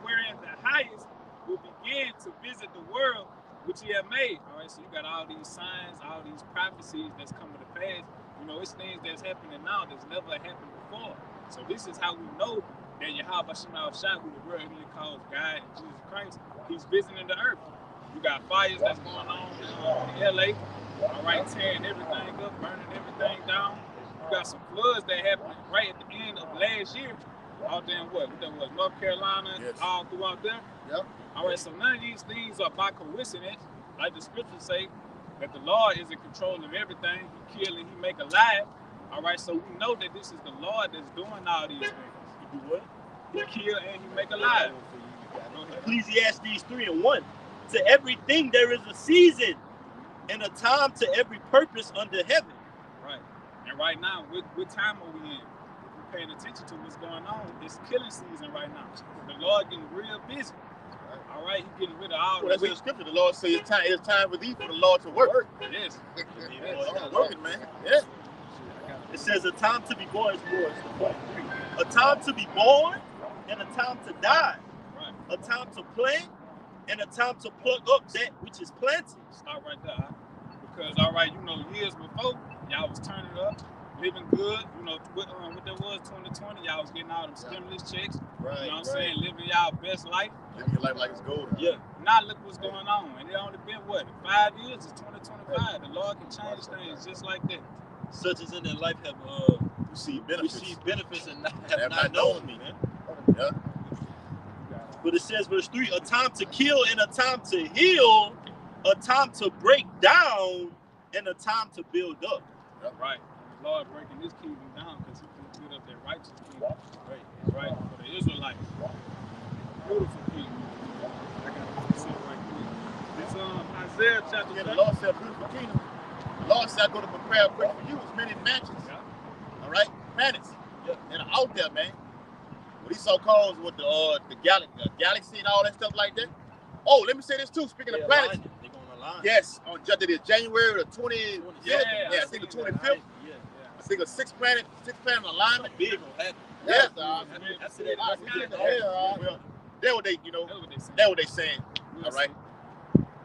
wherein the highest will begin to visit the world which he had made. All right, so you got all these signs, all these prophecies that's coming to pass. It's things that's happening now that's never happened before. So this is how we know that Yahweh Shema Shah, who the world really calls God and Jesus Christ, he's visiting the earth. You got fires that's going on in LA, all right, tearing everything up, burning everything down. You got some floods that happened right at the end of last year, out there in North Carolina, yes. All throughout there. Yep. All right, so none of these things are by coincidence. Like the scriptures say, that the Lord is in control of everything. He kill and he make alive. All right, so we know that this is the Lord that's doing all these things. He do what? He kill and he make alive. Ecclesiastes 3:1. To everything there is a season and a time to every purpose under heaven. Right. And right now, what time are we in? If we're paying attention to what's going on, it's killing season right now. The Lord getting real busy. All right, he's getting rid of all that's in the scripture. The Lord says it's time for thee for the Lord to work. Yes. Working, man. Yeah. It says a time to be born is a time to be born and a time to die. Right. A time to plant and a time to pluck up that which is planted. Stop right there. Because, all right, years before, y'all was turning up, living good. What that was, 2020, y'all was getting all them stimulus checks. Right. You know what I'm saying? Living y'all best life. Living your life like it's golden. Yeah. Now look what's going on. And it only been, 5 years? It's 2025. The Lord can change things just like that. Such as in their life have received benefits and have not known me. Yeah. But it says, verse 3, a time to kill and a time to heal, a time to break down and a time to build up. That's right. The Lord breaking this kingdom down because he can build up that righteous kingdom. Right. For the Israelites. Beautiful kingdom. I got to sit right here. It's Isaiah chapter Yeah, the 7. Lord said, beautiful kingdom. The Lord said, I go to prepare a place for you. It's many mansions. Yeah. All right? Planets. Yeah. And out there, man. What he so calls with the galaxy and all that stuff like that. Oh, let me say this too. Speaking of planets. They're going to align. Yes, on January the 25th. Yeah, I think the 25th. Yeah. I think a six planet alignment. Big on that. Yeah. Well, That's what they, that's what they saying. All right.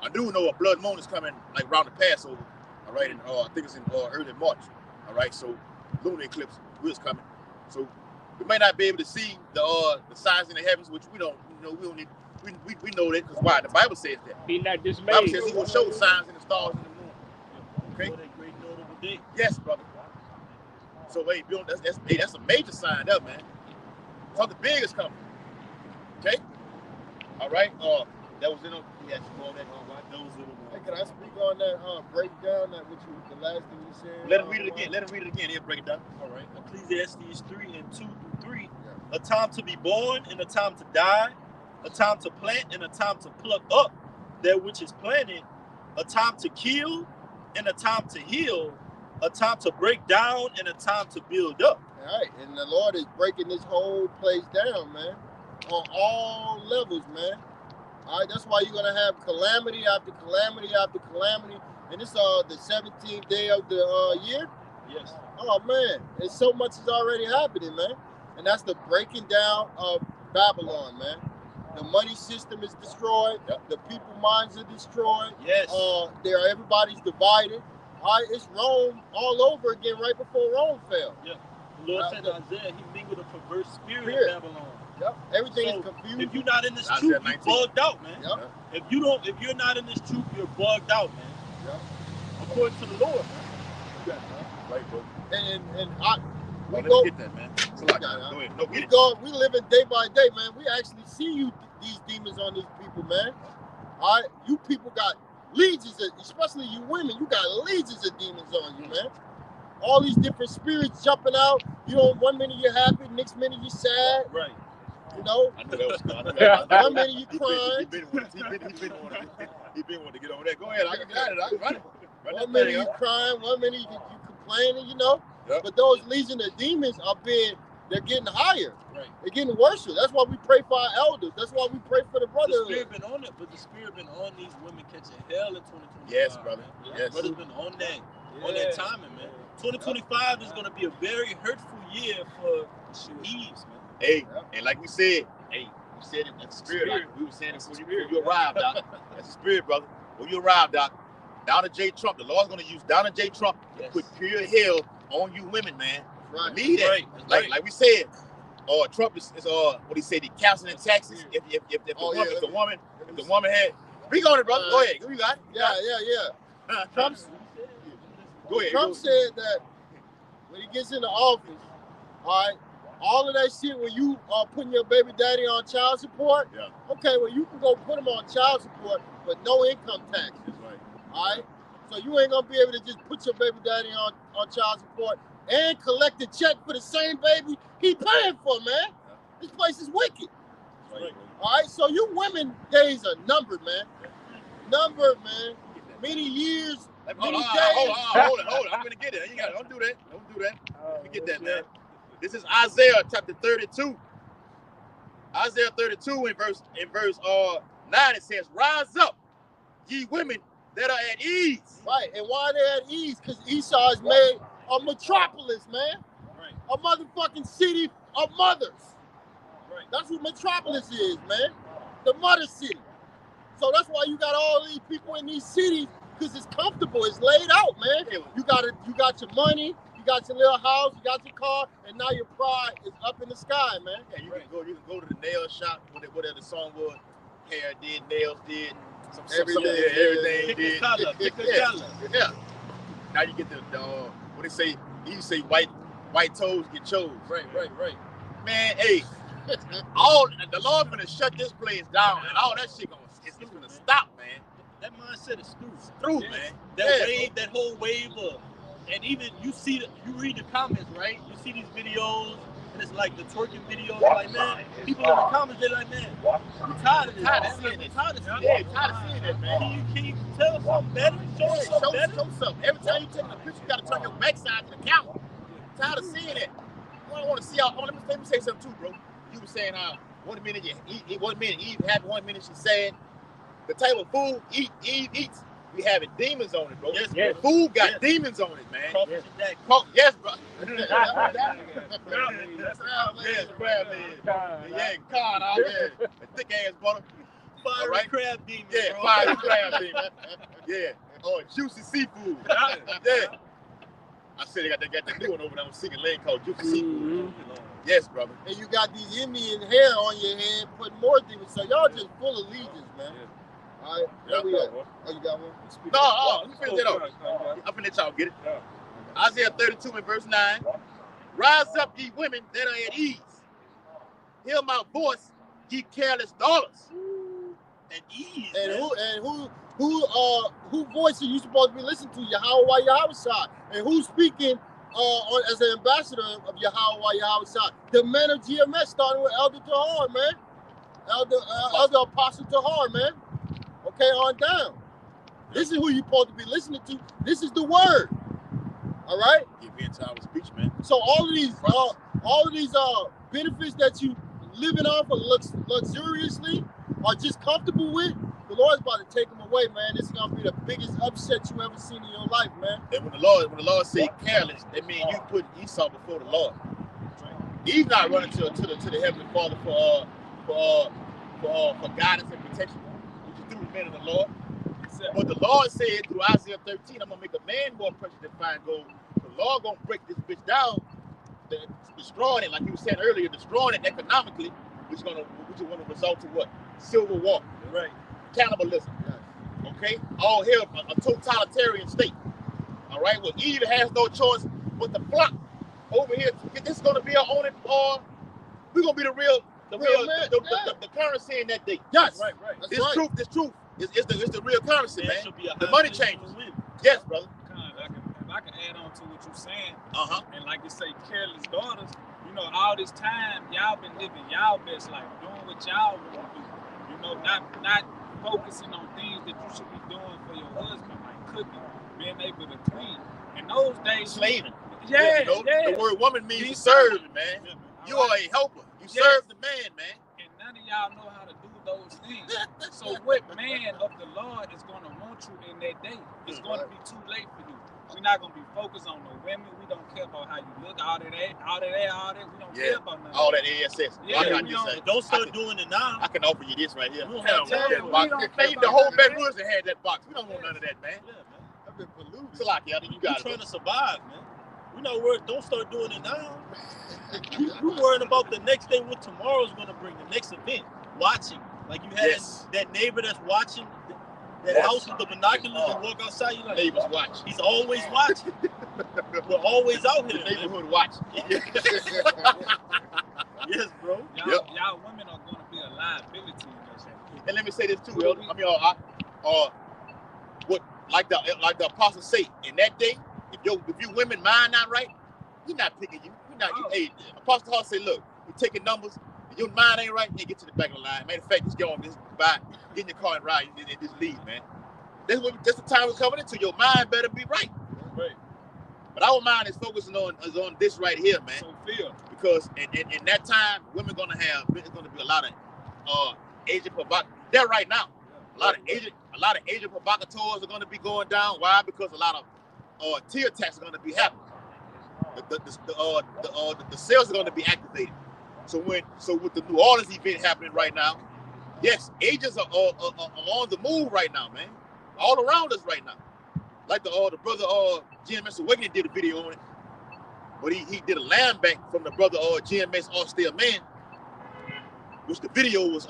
I do know a blood moon is coming like around the Passover. All right, and I think it's in early March. All right, so lunar eclipse is coming. So we may not be able to see the signs in the heavens, which we don't. We don't need. We know that because why? The Bible says that. Be not The dismayed. Bible says He will show the signs in the stars and the moon. Okay. What a great notable day. Yes, brother. So hey, Bill, that's a major sign up, man. Something big is coming. Okay. All right. That was in Hey, can I speak on that breakdown that the last thing you said? Let him read it again. Let him read it again. He'll break it down. All right. Ecclesiastes 3:2-3. A time to be born and a time to die, a time to plant and a time to pluck up that which is planted, a time to kill and a time to heal, a time to break down and a time to build up. All right, and the Lord is breaking this whole place down, man, on all levels, man. All right, that's why you're gonna have calamity after calamity after calamity, and it's the 17th day of the year. Yes. Oh man, and so much is already happening, man, and that's the breaking down of Babylon, man. The money system is destroyed. Yep. The people minds are destroyed. Yes. Everybody's divided. All right, it's Rome all over again right before Rome fell. Yeah. The Lord said to Isaiah, He mingled a perverse spirit of Babylon. Yep. Everything So, is confused. if you're not in this Isaiah truth, you're 19. bugged out, man. Yep. If you're not in this truth, you're bugged out, man. Yep. According to the Lord. Right, bro. We Let go. me get that, man. It's a lot. Go ahead. No, get it. We live it day by day, man. We actually see these demons on these people, man. All right, you people got legions, especially you women. You got legions of demons on you, man. All these different spirits jumping out. You know, one minute you're happy, next minute you're sad. Right. You know, I knew that was good. one minute you crying. He been wanting to get over there. Go ahead. I got it. I run it. Run One that minute thing you up. crying, one minute you complaining. You know, Yep. but those legion of demons they're getting higher. Right. They're getting worse. That's why we pray for our elders. That's why we pray for the The brotherhood. spirit been on it, but the spirit been on these women catching hell in 2025. Yes, brother. Man. Yes. Brother's been on that timing, man. 2025 is gonna be a very hurtful year for Eves, man. Hey, and like we said, we said it. That's the spirit. Like we were saying it before you arrived, Doc. That's the spirit, brother. When you arrived, Doc, Donald J. Trump, the Lord's going to use Donald J. Trump to put pure hell on you women, man. Right. Believe that. Right. Like we said, Trump is what he said, the canceling taxes. If the woman had, speak on it, brother. Go ahead. You got it. Yeah. Trump's Go ahead. Trump said that when he gets into office, all right, all of that shit where you are putting your baby daddy on child support, okay, well, you can go put him on child support, but no income tax. That's right. All right? So you ain't going to be able to just put your baby daddy on child support and collect a check for the same baby he paying for, man. This place is wicked. That's right. All right? So you women days are numbered, man. Numbered, man. Many years. Hold on. I'm gonna get it. You got it. Don't do that. Let me get that, man. This is Isaiah chapter 32. Isaiah 32 in verse 9 it says, "Rise up, ye women that are at ease." Right, and why they at ease? Because Esau has made a metropolis, man. Right. A motherfucking city of mothers. Right. That's what metropolis is, man. The mother city. So that's why you got all these people in these cities, because it's comfortable, it's laid out, man. You got your money, you got your little house, you got your car, and now your pride is up in the sky, man. Yeah, you can go to the nail shop, whatever the song was. Hair did, nails did, everything Pick did. a color. Yeah. Now you get the what they say. You say white toes get chose. Right. Man, hey, all the Lord gonna shut this place down, and all that shit it's gonna stop, man. That mindset is through. It's through, man. That whole wave of, and even you read the comments, right? You see these videos And it's like the twerking videos, like, man, people in the comments, they're like, man, we're tired of this, Tired of man. seeing We're it. tired of seeing Yeah, it. tired of seeing it, man. Can you tell us something better? Show us something better. Show something. Every time you take a picture, you gotta turn your backside to the camera. Tired of seeing it. I want to see how. Let me say something too, bro. You were saying how 1 minute you eat, 1 minute Eve happy, 1 minute she's sad. The type of food Eve eats, we having demons on it, bro. Yes. The food got demons on it, man. Yes. Yes, bro. Yes, crab legs. Yeah, cod out there. Thick ass butter. Fiery crab demon, Yeah, bro. fiery crab demon. Yeah. Oh, juicy seafood. Yeah. I said they got that new one over there on Second Lane called Juicy Seafood. Yes, brother. And you got these Indian hair on your head, putting more demons. So y'all just full of legions, man. All right, where we at? Oh, you got one? No, let me finish that off. I'm finna let y'all get it. Isaiah 32 and verse 9. Rise up, ye women that are at ease. Hear my voice, ye careless daughters. At ease. And who voice are you supposed to be listening to? Yahweh Shai. And who's speaking as an ambassador of Yahweh Shai? The men of GMS, starting with Elder Tahar, man. Elder Apostle Tahar, man. Okay, on down. This is who you're supposed to be listening to. This is the word. All right? Get me into our speech, man. So all of these benefits that you living off of luxuriously or just comfortable with, the Lord's about to take them away, man. This is gonna be the biggest upset you ever seen in your life, man. And when the Lord say careless, that means you put Esau before the Lord. Eve not running to the Heavenly Father for guidance and protection, which is through the men of the Lord. But the Lord said through Isaiah 13, I'm gonna make a man more precious than fine gold. The Lord gonna break this bitch down, destroying it, like you said earlier, destroying it economically, which is gonna result to what? Civil war, Right. cannibalism. Okay, all here a totalitarian state. All right, well Eve has no choice but to flock over here. This is gonna be our only. We're gonna be the currency in that day. Yes, Right. That's right. This truth is the real currency, There man. should be a The high money inflation changes. to win. Yes, brother. If I can add on to what you're saying, Uh-huh. and like you say, careless daughters, you know, all this time, y'all been living y'all best life, doing what y'all want to do. You know, not focusing on things that you should be doing for your husband, like cooking, being able to clean. In those days, Slaving. Yeah. The word woman means Be to serve, serving. man. Yeah, You all are right? a helper. You Yes. serve the man, man. And none of y'all know how to do those things. So what man of the Lord is going to want you in that day? It's going to be too late for you. We're not going to be focused on the women. We don't care about how you look, all that. We don't care about none All of that ASS. Yeah, I got we this, don't- say. Don't start doing it now. I can offer you this right here. We don't have Yeah, time. we Box. don't Hey, care the about whole none of Baton that. Rouge had that box. We don't want none of that, man. Yeah, man. I've been polluted. Salaki, I think you We're got trying it. to survive, man. We're not worried. Don't start doing it now. We're worried about the next day, what tomorrow's going to bring, the next event. Watching. Like you had Yes. that neighbor that's watching that Yes. house with the binoculars and walk outside. You like, Neighbors watch. he's always watching. We're always out The here, man. neighborhood watch. Yes, bro. Y'all women are going to be a liability in this. And let me say this too, Elder. I mean, what like the apostle say in that day, if you women mind not right, he not picking you. Hey, Apostle Hall say, look, you taking numbers. If your mind ain't right, then get to the back of the line. Matter of fact, just get in your car and ride and just leave, man. That's the time we're coming into. Your mind better be right. Right. But our mind is focusing on this right here, man. So Phil, Because in that time, there's gonna be a lot of agent provocateurs. There right now. A lot of agent provocateurs are gonna be going down. Why? Because a lot of tier attacks are gonna be happening. The cells are gonna be activated. So with the New Orleans event happening right now, yes, agents are on the move right now, man. All around us right now. Like the brother GMS Awakening did a video on it. But he did a line back from the brother GMS Austere Man, which the video was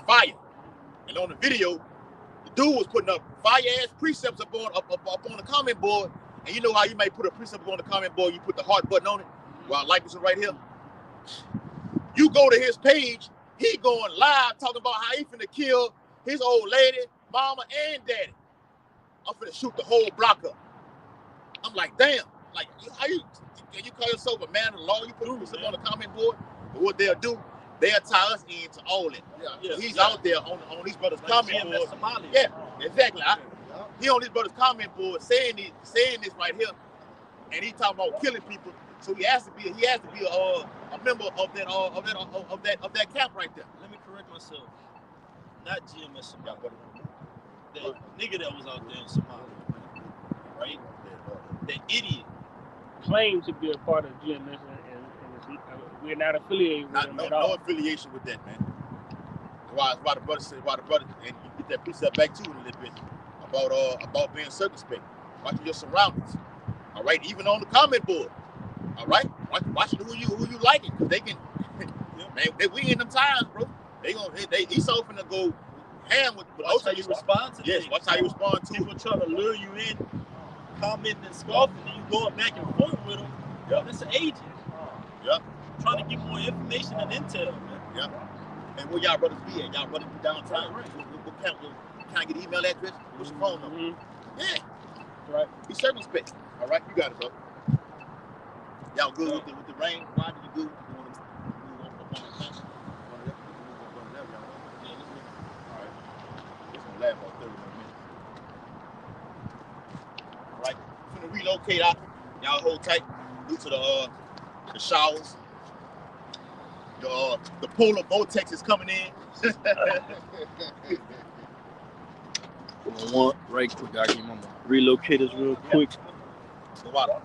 fire. And on the video, the dude was putting up fire ass precepts up on the comment board. And you know how you might put a precept up on the comment board, you put the heart button on it. Well, I like this one right here. You go to his page, he going live talking about how he finna kill his old lady, mama, and daddy. I'm finna shoot the whole block up. I'm like, damn. Like, and you call yourself a man of the law, you put something on the comment board, but what they'll do, they'll tie us into all it. Yeah. So he's out there on these brothers' Like comment GMS board. Somalia. Yeah, exactly. He on these brothers' comment board saying this right here, and he talking about killing people. So he has to be a member of that camp right there. Let me correct myself. Not GMS Somalia. That nigga that was out there in Somalia, right? That idiot. Claimed to be a part of GMS, and we're not affiliated with them at all. No affiliation with that, man. Why the brother said, and you get that precept back to it a little bit about being circumspect, watching your surroundings. All right, even on the comment board. All right, watching who you liking, because they can, man. We in them times, bro. They Esau finna go ham with. Watch how you respond to yes, things. watch how you respond to people trying to lure you in, commenting and scoffing, and you going back and forth with them. Yep. That's an agent. Yep. Trying to get more information and intel, man. Yep. And where y'all brothers be at? Y'all brothers be downtown? Right. Can I get email address? What's your phone number? Mm-hmm. Yeah. Right. Be circumspect. All right, you got it, bro. Y'all good with the rain? Why did you good? You want to move on up on the camp? All right. It's gonna last about 30 more minutes. All right. We're gonna relocate out. Y'all hold tight due to the showers. The polar vortex is coming in. Right quick, I can relocate us real quick. The water.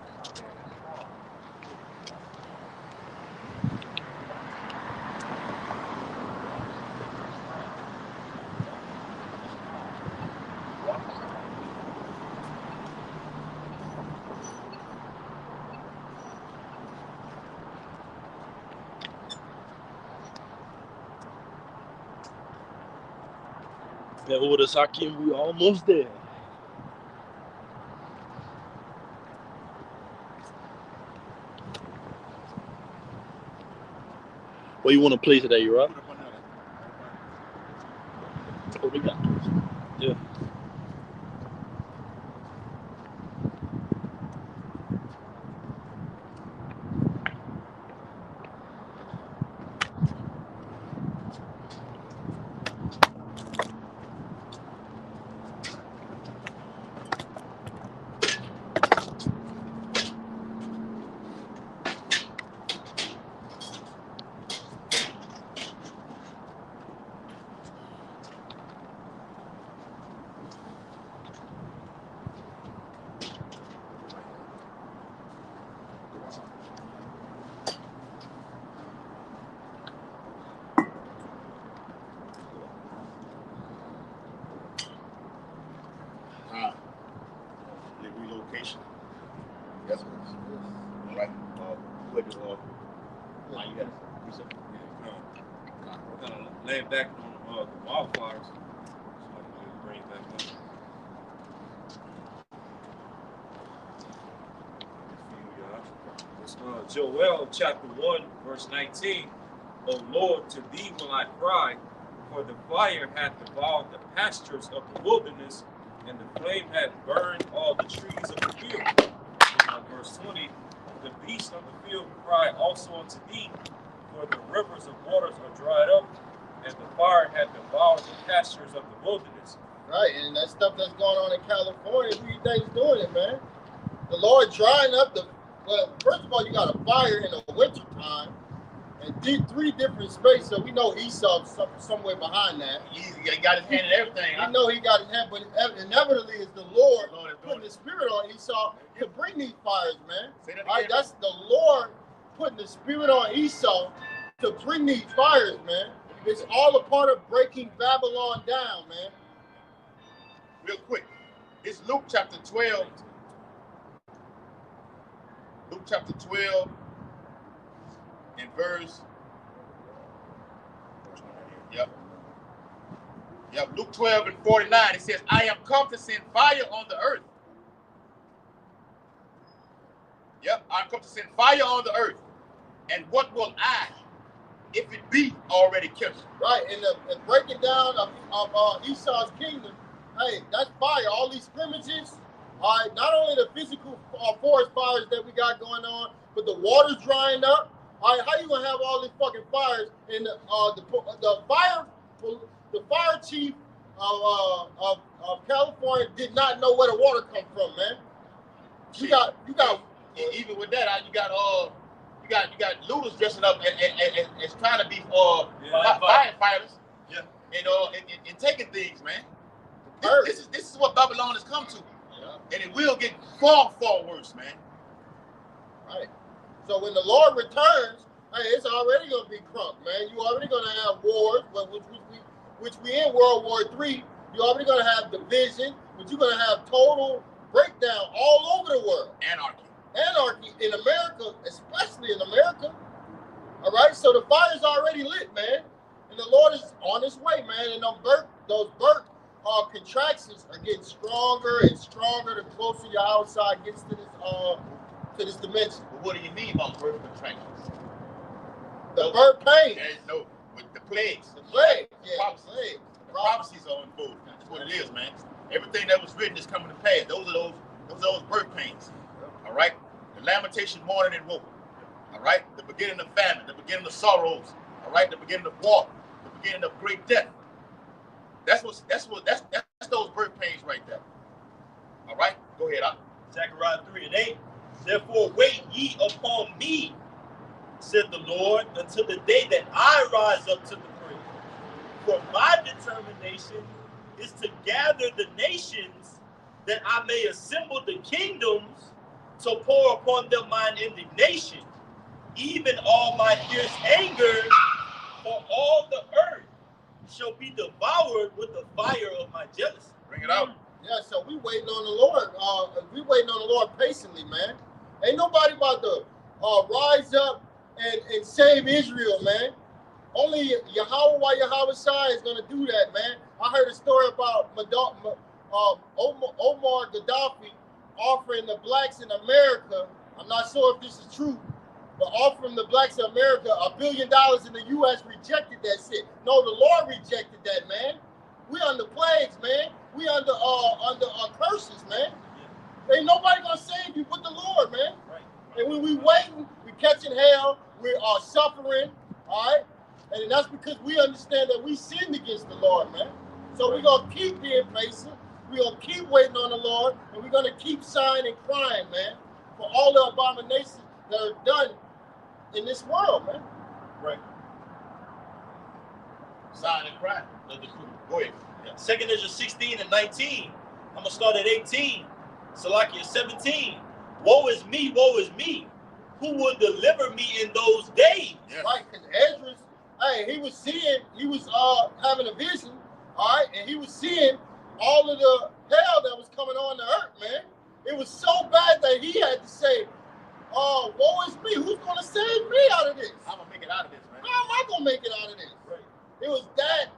That order Sakim, we almost there. Where you want to play today, you right? Oh, they got this. Yeah. The relocation. Yes, sir. All right. Where do you got it? We're gonna lay it back on the wildfires. So I can bring it back up. It's Joel chapter 1, verse 19. O Lord, to thee will I cry, for the fire hath devoured the pastures of the wilderness, and the flame hath burned all the trees of the field. Verse 20, the beasts of the field cry also unto thee, for the rivers of waters are dried up, and the fire hath devoured the pastures of the wilderness. Right, and that stuff that's going on in California, who you think's doing it, man? The Lord drying up well, first of all, you got a fire in the winter time, and three different spaces, so we know Esau's somewhere behind that. He got his hand in everything. I know he got his hand, but inevitably it's the Lord putting the spirit on Esau to bring these fires, man. All right, that's the Lord putting the spirit on Esau to bring these fires, man. It's all a part of breaking Babylon down, man. Real quick, it's Luke chapter 12. Luke chapter 12 and verse. Yep. Luke 12 and 49. It says, I am come to send fire on the earth. Yep, I'm come to send fire on the earth. And what will I, if it be already kindled? Right, and breaking down of Esau's kingdom, hey, that's fire. All these scrimmages, all right, not only the physical forest fires that we got going on, but the water's drying up. All right, how you gonna have all these fucking fires? And the fire chief of California did not know where the water come from, man. You got even with that, you got looters dressing up as trying to be firefighters. Yeah. And taking things, man. This is what Babylon has come to. Yeah. And it will get far, far worse, man. Right. So when the Lord returns, hey, it's already gonna be crunk, man. You already gonna have wars, which we in World War III. You're already gonna have division, but you're gonna have total breakdown all over the world. Anarchy in America, especially in America. All right. So the fire's already lit, man, and the Lord is on his way, man. And those birth contractions are getting stronger and stronger the closer your outside gets to this dimension. But what do you mean by birth contractions? The birth pain. No, with the plagues. The plague. Yeah, prophecies. The prophecies are unfolding. That's what it is, man. Everything that was written is coming to pass. Those are those birth pains. All right? The lamentation, mourning, and woe. All right? The beginning of famine, the beginning of sorrows. All right? The beginning of war, the beginning of great death. That's those birth pains right there. All right? Go ahead, Zechariah 3:8. Therefore wait ye upon me, said the Lord, until the day that I rise up to the praise. For my determination is to gather the nations, that I may assemble the kingdoms, to pour upon them mine indignation, even all my fierce anger, for all the earth shall be devoured with the fire of my jealousy. Bring it out. Yeah, so we waiting on the Lord. We waiting on the Lord patiently, man. Ain't nobody about to rise up and save Israel, man. Only Yahweh Shai is gonna do that, man. I heard a story about Omar Gaddafi offering the blacks in America. I'm not sure if this is true, but offering the blacks in America $1 billion, and the U.S. rejected that shit. No, the Lord rejected that, man. We under plagues, man. We under curses, man. Ain't nobody gonna save you but the Lord, man. Right. And when we waiting, we catching hell, we are suffering, all right? And that's because we understand that we sinned against the Lord, man. So we're gonna keep being patient, we're gonna keep waiting on the Lord, and we're gonna keep sighing and crying, man, for all the abominations that are done in this world, man. Right. Sighing and crying. Go ahead. Yeah. 2 Ezra 16 and 19. I'm gonna start at 18. Salakia 17. Woe is me. Who will deliver me in those days? Yes. Right, because Ezra, hey, he was having a vision, all right, and he was seeing all of the hell that was coming on the earth, man. It was so bad that he had to say, woe is me. Who's gonna save me out of this? I'm gonna make it out of this, man. How am I gonna make it out of this? Right. It was that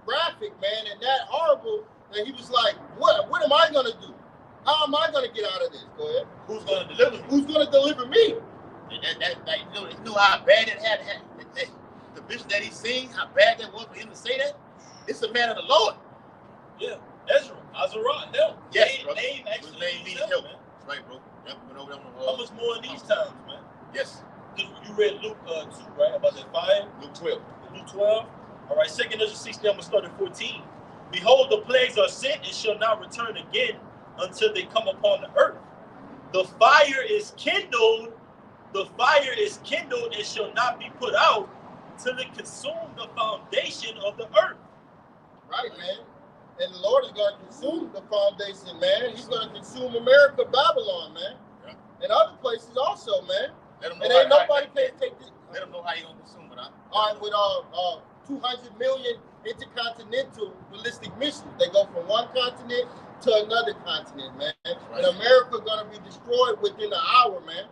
graphic, man, and that horrible that he was like, what am I gonna do? How am I gonna get out of this? Go ahead. Who's gonna deliver me? Who's gonna deliver me? You know how bad it had the vision that he seen, how bad that was for him to say that? It's a man of the Lord. Yeah. Ezra, Azariah, help. Yes, name actually his name means help, help. man. That's right, bro. Yep, went over them. How much more in these times, man? Yes. You read Luke 2, right? About that fire? Luke 12. Luke 12. All right, 2 Ezra 16, I'm going to start at 14. Behold, the plagues are sent and shall not return again until they come upon the earth. The fire is kindled and shall not be put out till it consume the foundation of the earth. Right, man. And the Lord is going to consume the foundation, man. He's going to consume America, Babylon, man. Yeah. And other places also, man. Let them know And ain't nobody can take this. Let them know how you gonna consume it, huh? All right, with 200 million intercontinental ballistic missiles. They go from one continent to another continent, man. Right. And America gonna be destroyed within an hour, man.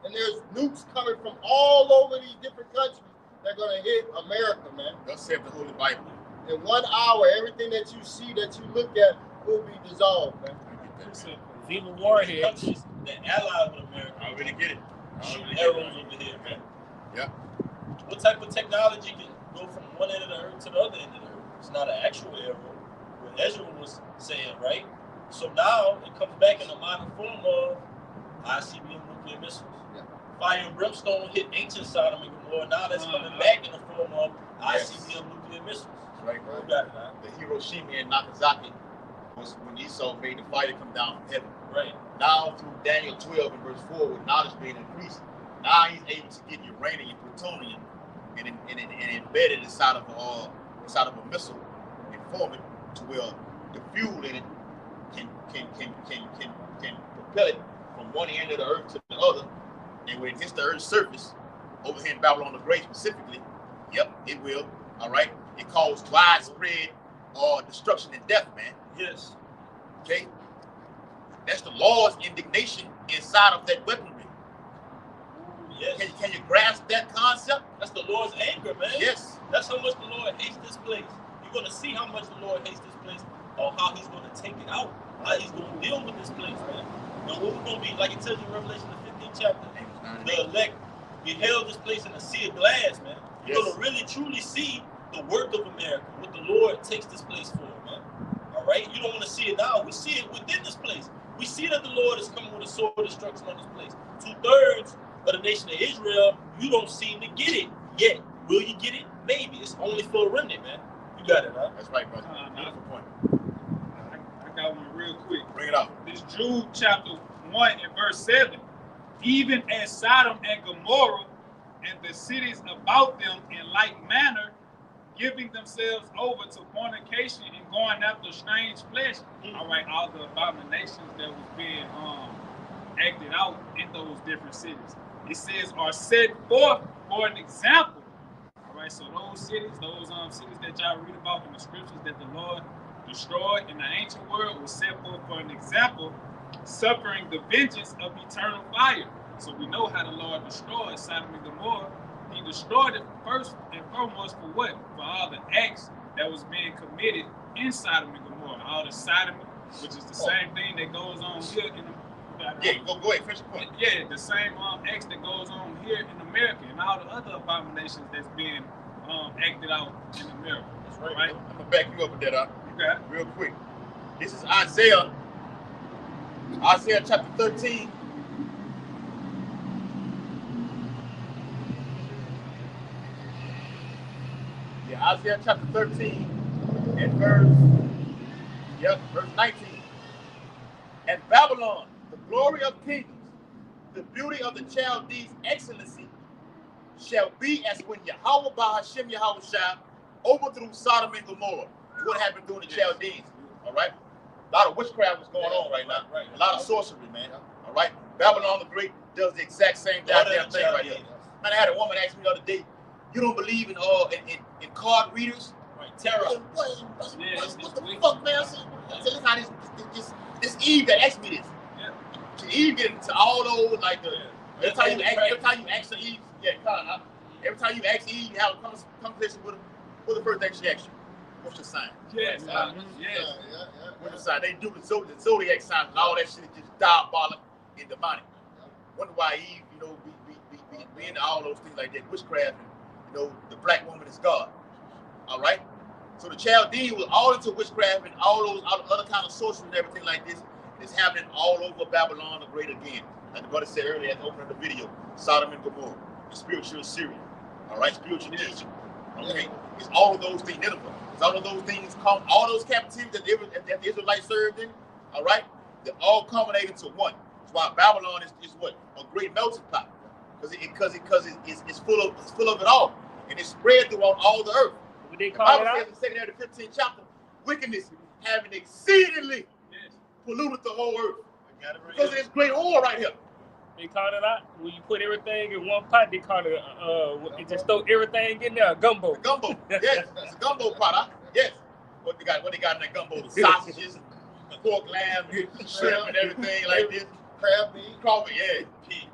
And there's nukes coming from all over these different countries that are gonna hit America, man. Thus saith the Holy Bible. In 1 hour, everything that you see, that you look at, will be dissolved, man. Even warheads. Countries that ally with America. I already get it. Shooting arrows over here, man. Yeah. What type of technology can go from one end of the earth to the other end of the earth? It's not an actual arrow. What Ezra was saying, right? So now it comes back in the modern form of ICBM nuclear missiles. Yeah. Fire and brimstone hit ancient Sodom and Gomorrah. Now that's coming back in the form of ICBM nuclear missiles. Right. You got it, huh? The Hiroshima and Nagasaki was when Esau made the fire come down from heaven. Right. Now through Daniel 12 and verse 4, with knowledge being increased, now he's able to get uranium, plutonium, and embedded inside of a missile and form it to where the fuel in it can propel it from one end of the earth to the other, and when it hits the earth's surface, over here in Babylon the Great specifically, yep, it will. All right, it caused widespread destruction and death, man. Yes. Okay, that's the Lord's indignation inside of that weaponry. Yes. Can you grasp that concept? That's the Lord's anger, man. Yes. That's how much the Lord hates this place. You're going to see how much the Lord hates this place, or how he's going to take it out, how he's going to deal with this place, man. Now, what we're going to be, like it tells you in Revelation, the 15th chapter, the elect beheld this place in a sea of glass, man. You're going to really, truly see the work of America, what the Lord takes this place for, man. All right? You don't want to see it now. We see it within this place. We see that the Lord is coming with a sword of destruction on this place. 2/3 of the nation of Israel, you don't seem to get it yet. Will you get it? Maybe. It's only for a remnant, man. You got it, huh? That's right, brother. Beautiful point. I got one real quick. Bring it up. This Jude chapter 1 and verse 7. Even as Sodom and Gomorrah and the cities about them in like manner, giving themselves over to fornication and going after strange flesh. All right, all the abominations that was being acted out in those different cities. It says are set forth for an example. All right, so those cities that y'all read about in the scriptures that the Lord destroyed in the ancient world was set forth for an example, suffering the vengeance of eternal fire. So we know how the Lord destroyed Sodom and Gomorrah. He destroyed it first and foremost for what? For all the acts that was being committed in Sodom and Gomorrah. All the sodomy, which is the same thing that goes on here in Go ahead, finish your point. Yeah, the same acts that goes on here in America and all the other abominations that's being acted out in America. That's right. Right? I'm gonna back you up with that, You got it? real quick. This is Isaiah chapter 13. Yeah, Isaiah chapter 13 and verse 19. And Babylon, the glory of kingdoms, the beauty of the Chaldees' excellency, shall be as when Yahweh by Hashem Yahushua overthrew Sodom and Gomorrah. And what happened during the Chaldees? All right, a lot of witchcraft was going on right now. Right. A lot of sorcery, man. All right, Babylon the Great does the exact same goddamn thing right here. Man, I had a woman ask me the other day, "You don't believe in card readers?" Right. Terror. What the fuck, man? I said, listen how this Eve that asked me this. Yeah. So Eve get into all those like every time you ask Eve, every time you ask Eve, you have a conversation with her. What's the first thing she asks you? What's your sign? Yes. Yeah. What's your sign? They do the zodiac signs and all that shit is just diabolic and demonic. Wonder why Eve, be into all those things like that, witchcraft, and the black woman is God. All right. So the Chaldean was all into witchcraft and all those other kind of sorcery and everything like this. It's happening all over Babylon the Great again. Like the brother said earlier at the opening of the video, Sodom and Gomorrah, the spiritual Syria, all right, spiritual Egypt. Okay, it's all of those things. Nineveh, it's all of those things come, all those captivities that the Israelites served in. All right, they're all culminated to one. That's why Babylon is what a great melting pot, because it's full of it all, and it's spread throughout all the earth. They The call it Bible out. says in 2 Timothy 15th chapter, wickedness having exceedingly polluted the whole earth. Because of this great oil right here. They call it out. When you put everything in one pot, they call it it just throw everything in there, gumbo. The gumbo. Yes, it's a gumbo pot. Huh? Yes. What they got in that gumbo? The sausages, pork, lamb, shrimp, and everything like this. Crab meat. Crawford, yeah. Pig.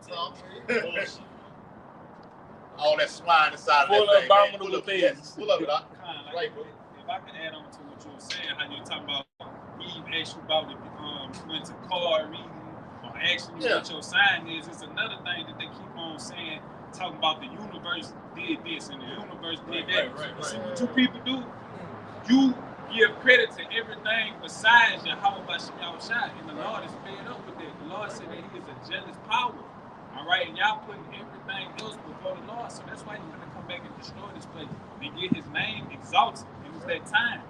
All that swine inside Full of that of thing. Man. abominable things. Yes, full of it. Huh? Right, bro. If I can add on to what you were saying, how you talking about Eve asked you about if you went to card reading or asking you what your sign is, it's another thing that they keep on saying, talking about the universe did this and the universe did that. Right. See what you people do? You give credit to everything besides Yahweh by Shem Yahushua, and the Lord is fed up with that. The Lord said that He is a jealous power. All right, and y'all putting everything else before the Lord, so that's why He's gonna come back and destroy this place and get His name exalted. And it's that time.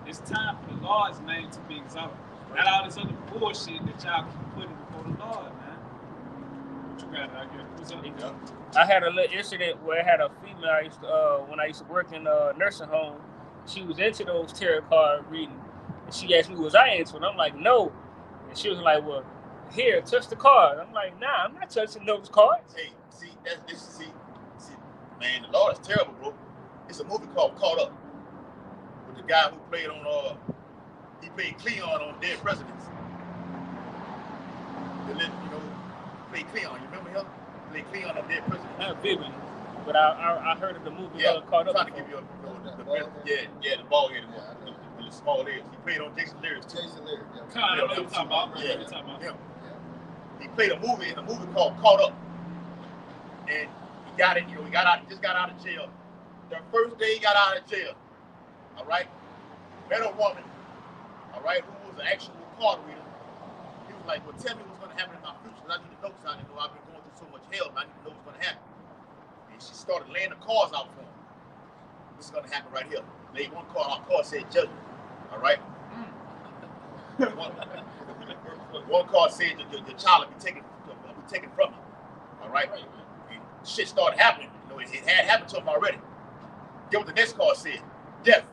It's time for the Lord's name to be exalted. Not all this other bullshit that y'all keep putting before the Lord, man. What you got out here? What's up? I had a little incident where I had a female I used to, when I used to work in a nursing home. She was into those tarot card reading. And she asked me, was I into it? I'm like, no. And she was like, well, here, touch the card. I'm like, nah, I'm not touching those cards. Hey, see, man, the Lord is terrible, bro. It's a movie called Caught Up with the guy who played on, he played Cleon on Dead Presidents. Played Cleon. You remember him? Played Cleon on Dead Presidents. Not vividly, but I heard of the movie Caught Up. Trying to give you the ball head with the small legs. He played on Jason Lyrics too. Him. He played a movie in a movie called Caught Up, and he got it. Just got out of jail. The first day he got out of jail, all right, met a woman, all right, who was an actual card reader. He was like, well, tell me what's going to happen in my future. I need to know because I know I've been going through so much hell, and I need to know what's going to happen. And she started laying the cards out for him. This is going to happen right here. Laid one card out. Card said judgment, all right. One card said that the child will be taken from you, all right. And shit started happening. It had happened to him already. Then what the next card said, death.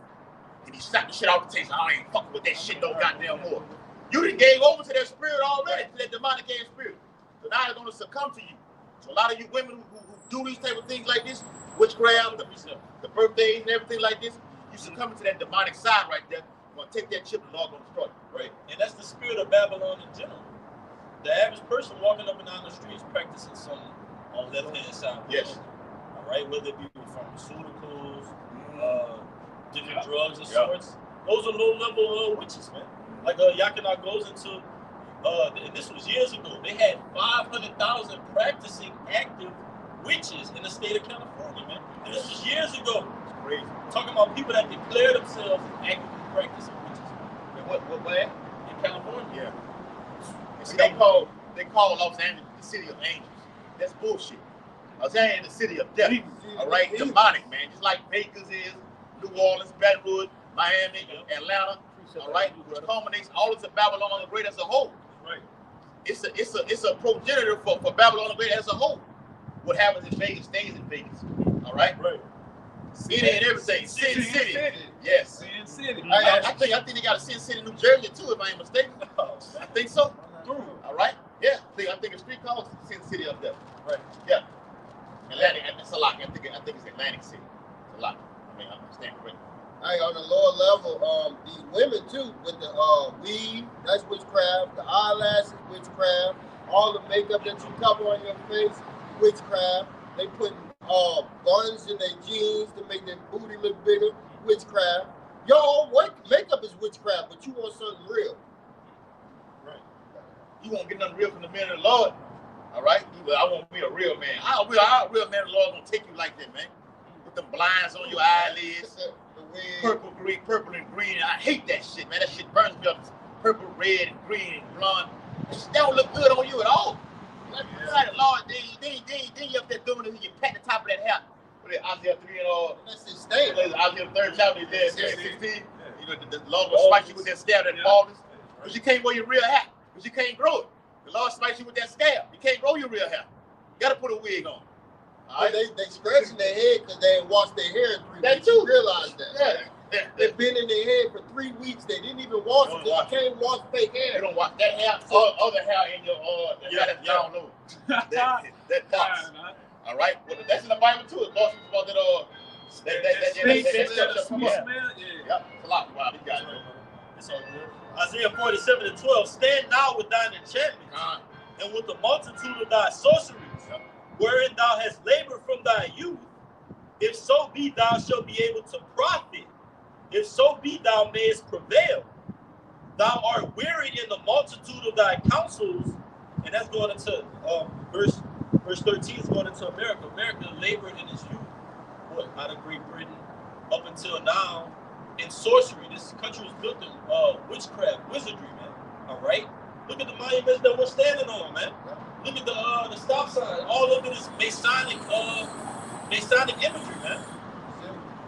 And he slapped the shit out the table. I ain't fucking with that shit no goddamn more. You done gave over to that spirit already, to that demonic ass spirit. So now they're gonna succumb to you. So a lot of you women who do these type of things like this, witchcraft, the birthdays and everything like this, you succumb to that demonic side right there. You're gonna take that chip and the Lord gonna destroy you. Right. And that's the spirit of Babylon in general. The average person walking up and down the streets practicing something on the left-hand side. Yes. All right, whether it be with pharmaceuticals, different drugs of sorts. Those are low-level witches, man. Like Yakina goes into, and this was years ago, they had 500,000 practicing active witches in the state of California, man. And this was years ago. It's crazy. Talking about people that declare themselves actively practicing witches. What land? In California. Yeah. See, they call Los Angeles the city of angels. That's bullshit. Los Angeles is the city of death. All right, demonic, man. Just like Vegas is, New Orleans, Baton Rouge, Miami, Atlanta. All right, which culminates all of Babylon the Great as a whole. Right. It's a progenitor for Babylon the Great as a whole. What happens in Vegas stays in Vegas. All right. Right. City and everything. City. Yes. Sin City. I think they got a Sin City, New Jersey too, if I ain't mistaken. I think so. All right. Yeah. I think a street called Sin City up there. Right. Yeah. Atlantic. That's a lot. I think it's Atlantic City. It's a lot. I mean, I understand correctly. On the lower level, these women too, with the weave, that's witchcraft. The eyelashes, witchcraft. All the makeup that you cover on your face, witchcraft. They putting buns in their jeans to make their booty look bigger, witchcraft. Yo, makeup is witchcraft, but you want something real. Right. You won't get nothing real from the man of the Lord. All right? I want to be a real man. How a real man of the Lord gonna take you like that, man? With them blinds on your eyelids. Purple and green. I hate that shit, man. That shit burns me up. Purple, red, and green, and blonde. That don't look good on you at all. Like, Lord, then you up there doing it and you pat the top of that hair. Isaiah 3 and all. That's his state. Isaiah 3rd chapter, Isaiah 16. You know, the Lord will smite you with that scab, that baldness. Because you can't wear your real hair. Because you can't grow it. The Lord smites you with that scab. You can't grow your real hair. You got to put a wig on. Right. They scratching their head because they ain't washed their hair in 3 weeks. That too. You realize that. Yeah. They've been in their head for 3 weeks. They didn't even wash it because you can't wash fake hair. You don't wash that hair, other hair in your that's down low. That pops. All right. Well, that's in the Bible too. It talks about that smell. Yeah. It's a lot. Wow, you got it. It's all good. Isaiah 47:12. Stand now with thine enchantments and with the multitude of thy sorceries, wherein thou hast labored from thy youth. If so be thou shalt be able to profit. If so be thou mayest prevail. Thou art wearied in the multitude of thy counsels. And that's going into verse 13 is going into America. America labored in its youth, out of Great Britain up until now in sorcery. This country was built in witchcraft, wizardry, man. All right? Look at the monuments that we're standing on, man. Look at the stop sign. All of it is Masonic imagery, man.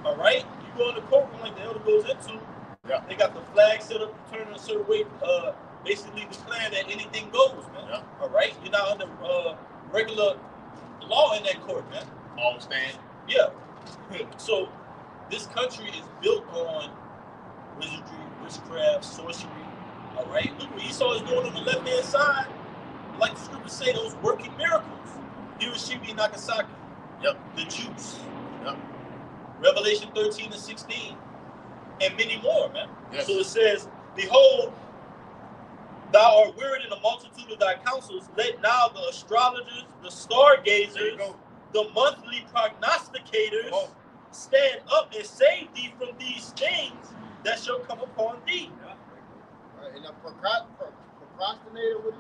All right, you go in the courtroom like the elder goes into. Yeah. They got the flag set up, turn in a certain way, basically declaring that anything goes, man. Yeah. All right, you're not under regular law in that court, man. Understand? Yeah. So this country is built on wizardry, witchcraft, sorcery. All right, look what Esau is doing on the left-hand side. Like the scriptures say, those working miracles. Hiroshima and Nagasaki. Yep. The Jews. Yep. Revelation 13 and 16. And many more, man. Yes. So it says, behold, thou art wearied in the multitude of thy counsels. Let now the astrologers, the stargazers, the monthly prognosticators stand up and save thee from these things that shall come upon thee. And a procrastinator,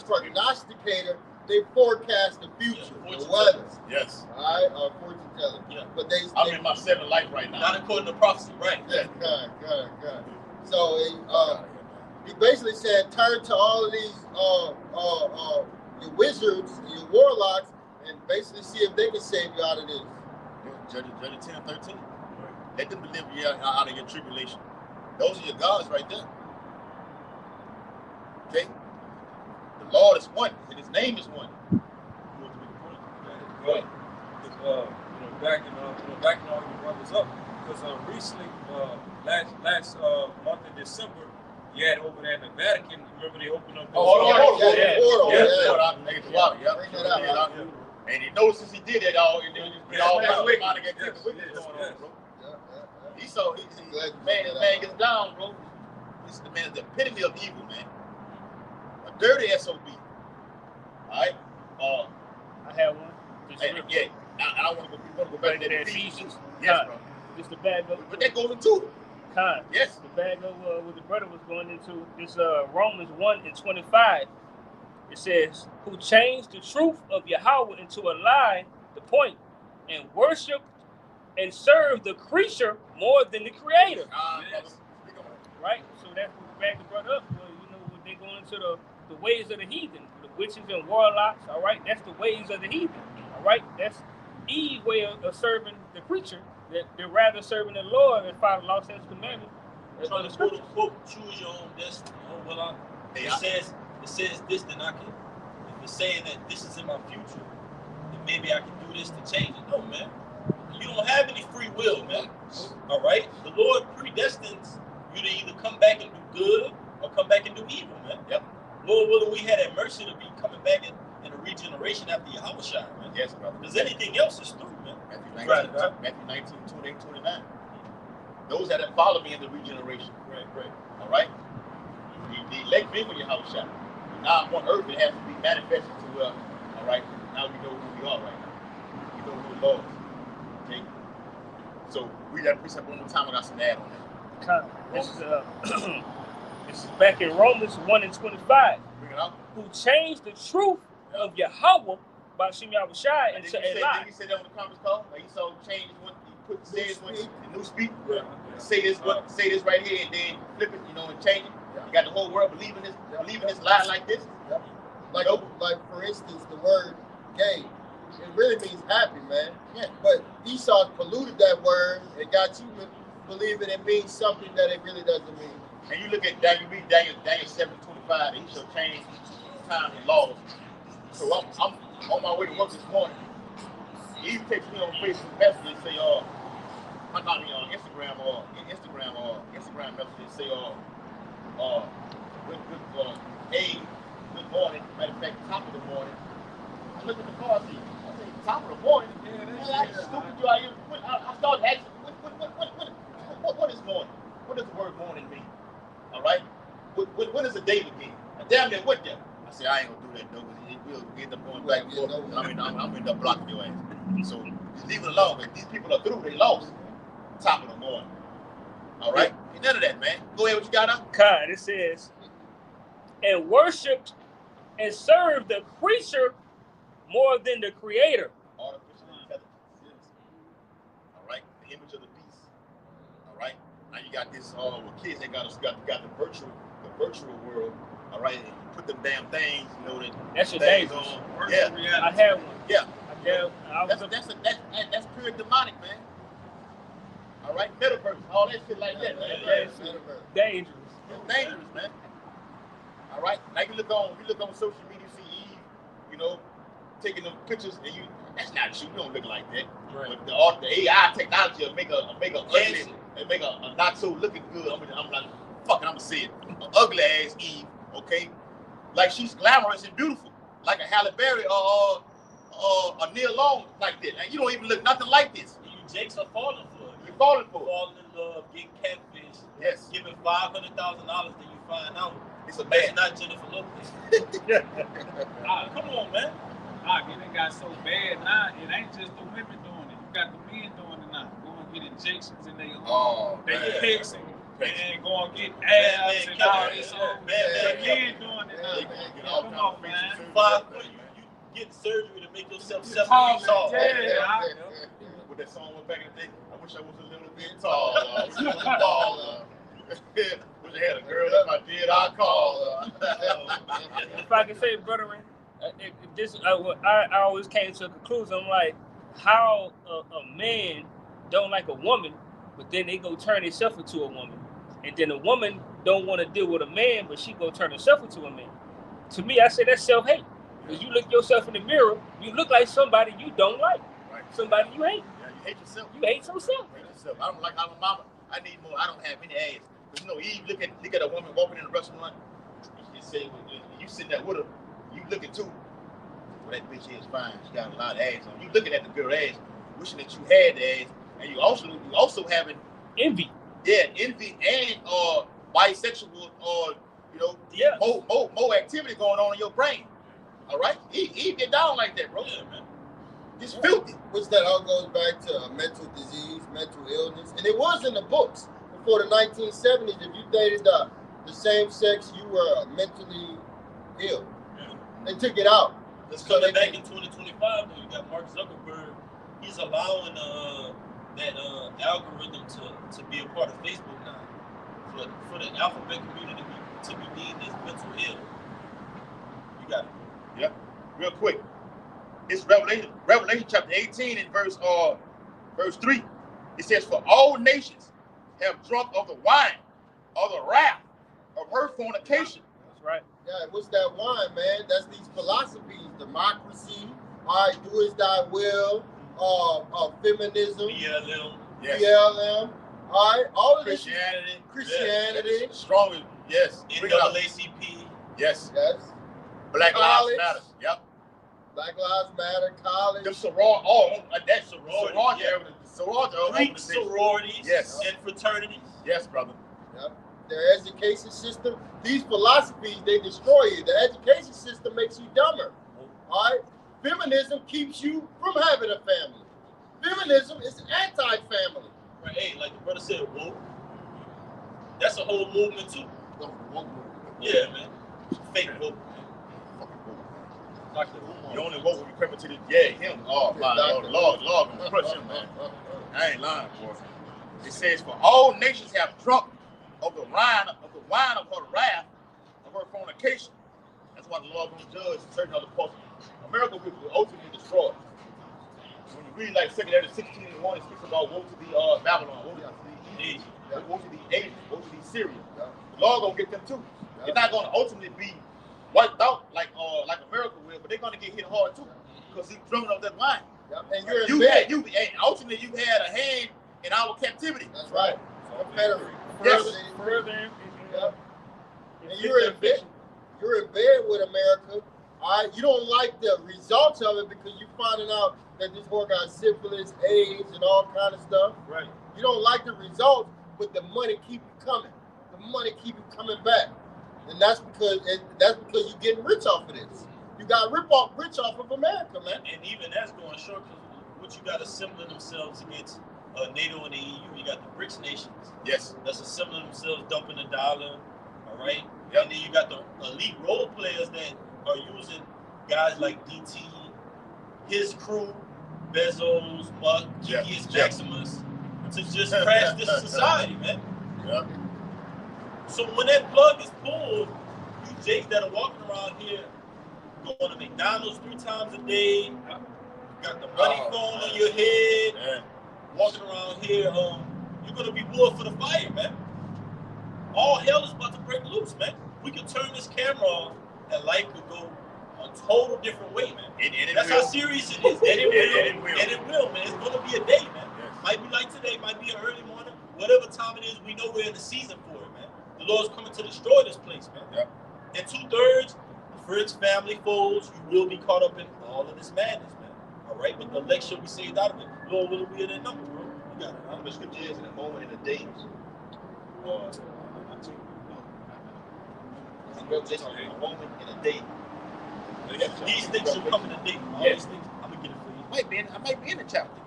prognosticator, they forecast the future, the weather. Yes. All right, fortune teller. Yeah. But I'm in my 7th life right now. Not according to prophecy, right? Yeah, God. So he basically said, turn to all of these your wizards and your warlocks, and basically see if they can save you out of this. Judges 10 and 13. Let them deliver you out of your tribulation. Those are your gods right there. Okay? The Lord is one, and his name is one. Right. Because backing all your brothers up. Because recently, last month in December, you had over there in the Vatican. Remember they opened up. And he knows since he did it all, and then all that demonic activity going on, bro. Esau, man gets down, bro. This is the man, the epitome of evil, man. A dirty SOB. All right. I have one. Yeah. I want to go back to that Ephesians. Yes, bro. Just the bag up. But that goes into it. Yes. The bag of what the brother was going into this Romans 1 and 25. It says, who changed the truth of Yahweh into a lie, the point, and worship and serve the creature more than the creator. Yes. Right? So that's what the bag brought up. Well, when they go into the ways of the heathen, the witches and warlocks, all right? That's the ways of the heathen. All right? That's Eve's way of serving the creature. That they're rather serving the Lord and follow law, statutes, commandments. Trying to quote unquote choose your own destiny. It says this, then I can. If it's saying that this is in my future, then maybe I can do this to change it. No, man. You don't have any free will, man. All right? The Lord predestines you to either come back and do good or come back and do evil, man. Yep. Lord willing, we had that mercy to be coming back in a regeneration after Yahweh, man. Yes, brother. Because anything else is through, man. Matthew 19, 28, 29. Those that have followed me in the regeneration. Right. All right? The elect been with Yahweh. Now on earth it has to be manifested to all right? Now we know who we are right now. We know who the Lord is. Okay? So read that precept one more time. I got some add on that. This is back in Romans 1 and 25. Bring it out. Who changed the truth of Yahweh by Shem Yahushai into a lie. He said that on the conference call. Like Esau changed one, he said this one, the new speak. Say this right here, and then flip it, and change it. You got the whole world believing this lie like this. Like for instance, the word gay, it really means happy, man. Yeah. But Esau polluted that word and got you believing it means something that it really doesn't mean. And you look at Daniel 7:25, and he shall change time and laws. So I'm on my way to work this morning. He takes me on Facebook Messenger and say, I'm not on Instagram message and say, good morning. Matter of fact, top of the morning. I look at the car, I say, top of the morning? That's stupid you out here. I started asking, what is morning? What does the word morning mean? All right? What is a day begin? Damn near what day? I say, I ain't gonna do that, though, because we'll end up going back and forth. I'm end up blocking your ass. So just leave it alone, man. These people are through, they lost. Top of the morning. All right? Ain't none of that, man. Go ahead, what you got up? It says, and worshipped and served the creature more than the creator. Artificial intelligence. All right? The image of the beast. All right? Now you got this with kids, they got the virtual world. All right? put them damn things, you know, that's your things dangerous. on. Yeah, I had one. yeah. That's That's pure demonic, man. All right, metaverse, all that shit like that, man. dangerous. It's dangerous, man. All right, now you look on social media, you see Eve, you know, taking them pictures, and that's not you. You don't look like that. Right. But the AI technology will make a ugly and make a not so looking good. I'm like, fuck it, I'm gonna see it. An ugly ass Eve, okay? Like she's glamorous and beautiful, like a Halle Berry or a Neil Long like that. And you don't even look nothing like this. You Jakes are falling for it. You're falling for it. Falling in love, getting catfish. Yes. Giving $500,000, then you find out It's a that's bad. not Jennifer Lopez. Come on, man. It got so bad now. It ain't just the women doing it. You got the men doing it now. Go and get injections in their Man. pics and go and get abs and all this. The men doing it now. Come on, man. You get surgery to make yourself 7 feet tall. Yeah. With that song went back in the day, I wish I was a little bit taller. I wish I was taller. Wish I had a girl if I did, I'd call her. If I can say, brethren, I always came to a conclusion. I'm like, how a man don't like a woman, but then they go turn themselves into a woman, and then a woman don't want to deal with a man, but she go turn herself into a man. To me, I say that's self-hate. Because you look yourself in the mirror, you look like somebody you don't like, somebody you hate. Yeah, you hate yourself. You hate yourself. Hate yourself. I don't like how my mama. I need more. I don't have any ass. But you know, Eve, look at a woman walking in a restaurant. You say, you sitting there with her, you looking too. Well, that bitch is fine. She got a lot of ass on. You looking at the girl ass, wishing that you had the ass, and you also having Envy. Yeah, envy and bisexual or more activity going on in your brain. All right, Eve get down like that, bro. Yeah, man. It's filthy. Which that all goes back to mental disease, mental illness, and it was in the books before the 1970s. If you dated the same sex, you were mentally ill. Yeah. They took it out. Let's come back in 2025. Though you got Mark Zuckerberg. He's allowing that algorithm to be a part of Facebook now for the alphabet community to be deemed as mental ill. You got it. Yep. Real quick. It's Revelation chapter 18 and verse 3. It says, "For all nations have drunk of the wine of the wrath of her fornication." That's right. Yeah, what's that wine, man? That's these philosophies: democracy, all right, do as thy will, feminism, BLM. Yes. BLM, all right, all of this. Christianity. Christianity. Strong. Yes. NAACP. Yes. Yes. Black Lives Matter. Yep. Black Lives Matter, college. The sorority. That Sorority. Greek sororities Yes. and fraternities. Yes, brother. Yep. Their education system, these philosophies, they destroy you. The education system makes you dumber. All right? Feminism keeps you from having a family. Feminism is anti-family. Right, hey, like the brother said, woke. That's a whole movement too. Yeah, man. Fake woke. You only woke when you come into the him. Oh my Lord, gonna crush him, man. I ain't lying, boy. It says, "For all nations have drunk of the wine of her wrath, of her fornication." That's why the Lord gonna judge certain other parts. America will ultimately destroyed. When you read like 2 Corinthians 16:1, it speaks about woe to the Babylon, woe to the Egypt, woe to the Asians, woe to the Syrians. The Lord gonna get them too. They're not gonna ultimately be wiped out like America will, but they're gonna get hit hard too because he's drunk off that wine. Yep. And you're in bed. And ultimately you had a hand in our captivity. That's right. Confederate. Yes. Further. Yep. And you're in bed. You're in bed with America. All right. You don't like the results of it because you're finding out that this boy got syphilis, AIDS, and all kind of stuff. Right. You don't like the results, but the money keep you coming. The money keep you coming back. And that's because you're getting rich off of this. You got rich off of America, man. And even that's going short because what you got assembling themselves against NATO and the EU, you got the BRICS nations. Yes. That's assembling themselves, dumping the dollar. All right. Yep. And then you got the elite role players that are using guys like DT, his crew, Bezos, Musk, GTS Maximus, to just crash this society, man. Yep. So when that plug is pulled, you Jakes that are walking around here going to McDonald's 3 times a day. You got the money phone on your head. Man. Walking around here, you're going to be wood for the fire, man. All hell is about to break loose, man. We can turn this camera off and life could go a total different way, man. And that's how serious it is. And it will, man. It's going to be a day, man. Yes. Might be like today, might be an early morning. Whatever time it is, we know we're in the season for it, man. The Lord's coming to destroy this place, man. Yep. And 2/3, friends, family, foes, you will be caught up in all of this madness, man. All right? But the elect shall be saved out of it. Lord, will it be in that number, bro? You got it. The scripture is in a moment, in a day. In a moment, in a day. These things shall come in a day. All these things, I'm going to get it for you. I might be in the chapter.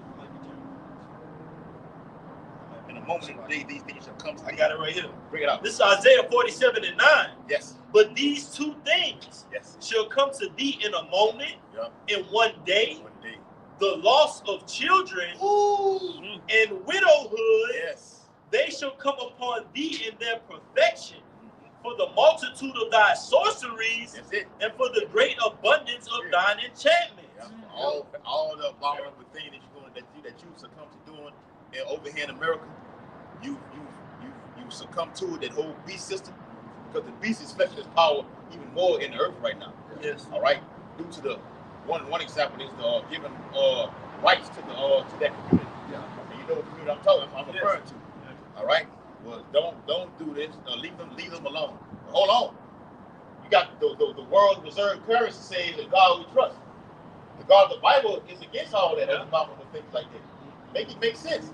In a moment, in a day, these things shall come. I got it right here. Bring it out. This is Isaiah 47:9. Yes. But these 2 things Yes. shall come to thee in a moment, Yep. in one day. One day. The loss of children Ooh. and widowhood, Yes. they shall come upon thee in their perfection. For the multitude of thy sorceries, That's it. and for the great abundance of thine enchantments. Yeah. All the abominable things that you're doing, that you succumb to doing, and over here in America, you succumb to it, that whole beast system, because the beast is flexing its power even more in the earth right now. Yes. All right. Due to the one example is the giving rights to that community. Yeah. And you know what community I'm referring to. All right. Well, don't do this. Leave them alone. Hold on. You got the world's reserve currency says that God we trust. The God of the Bible is against all that abominable things like that. Make it make sense.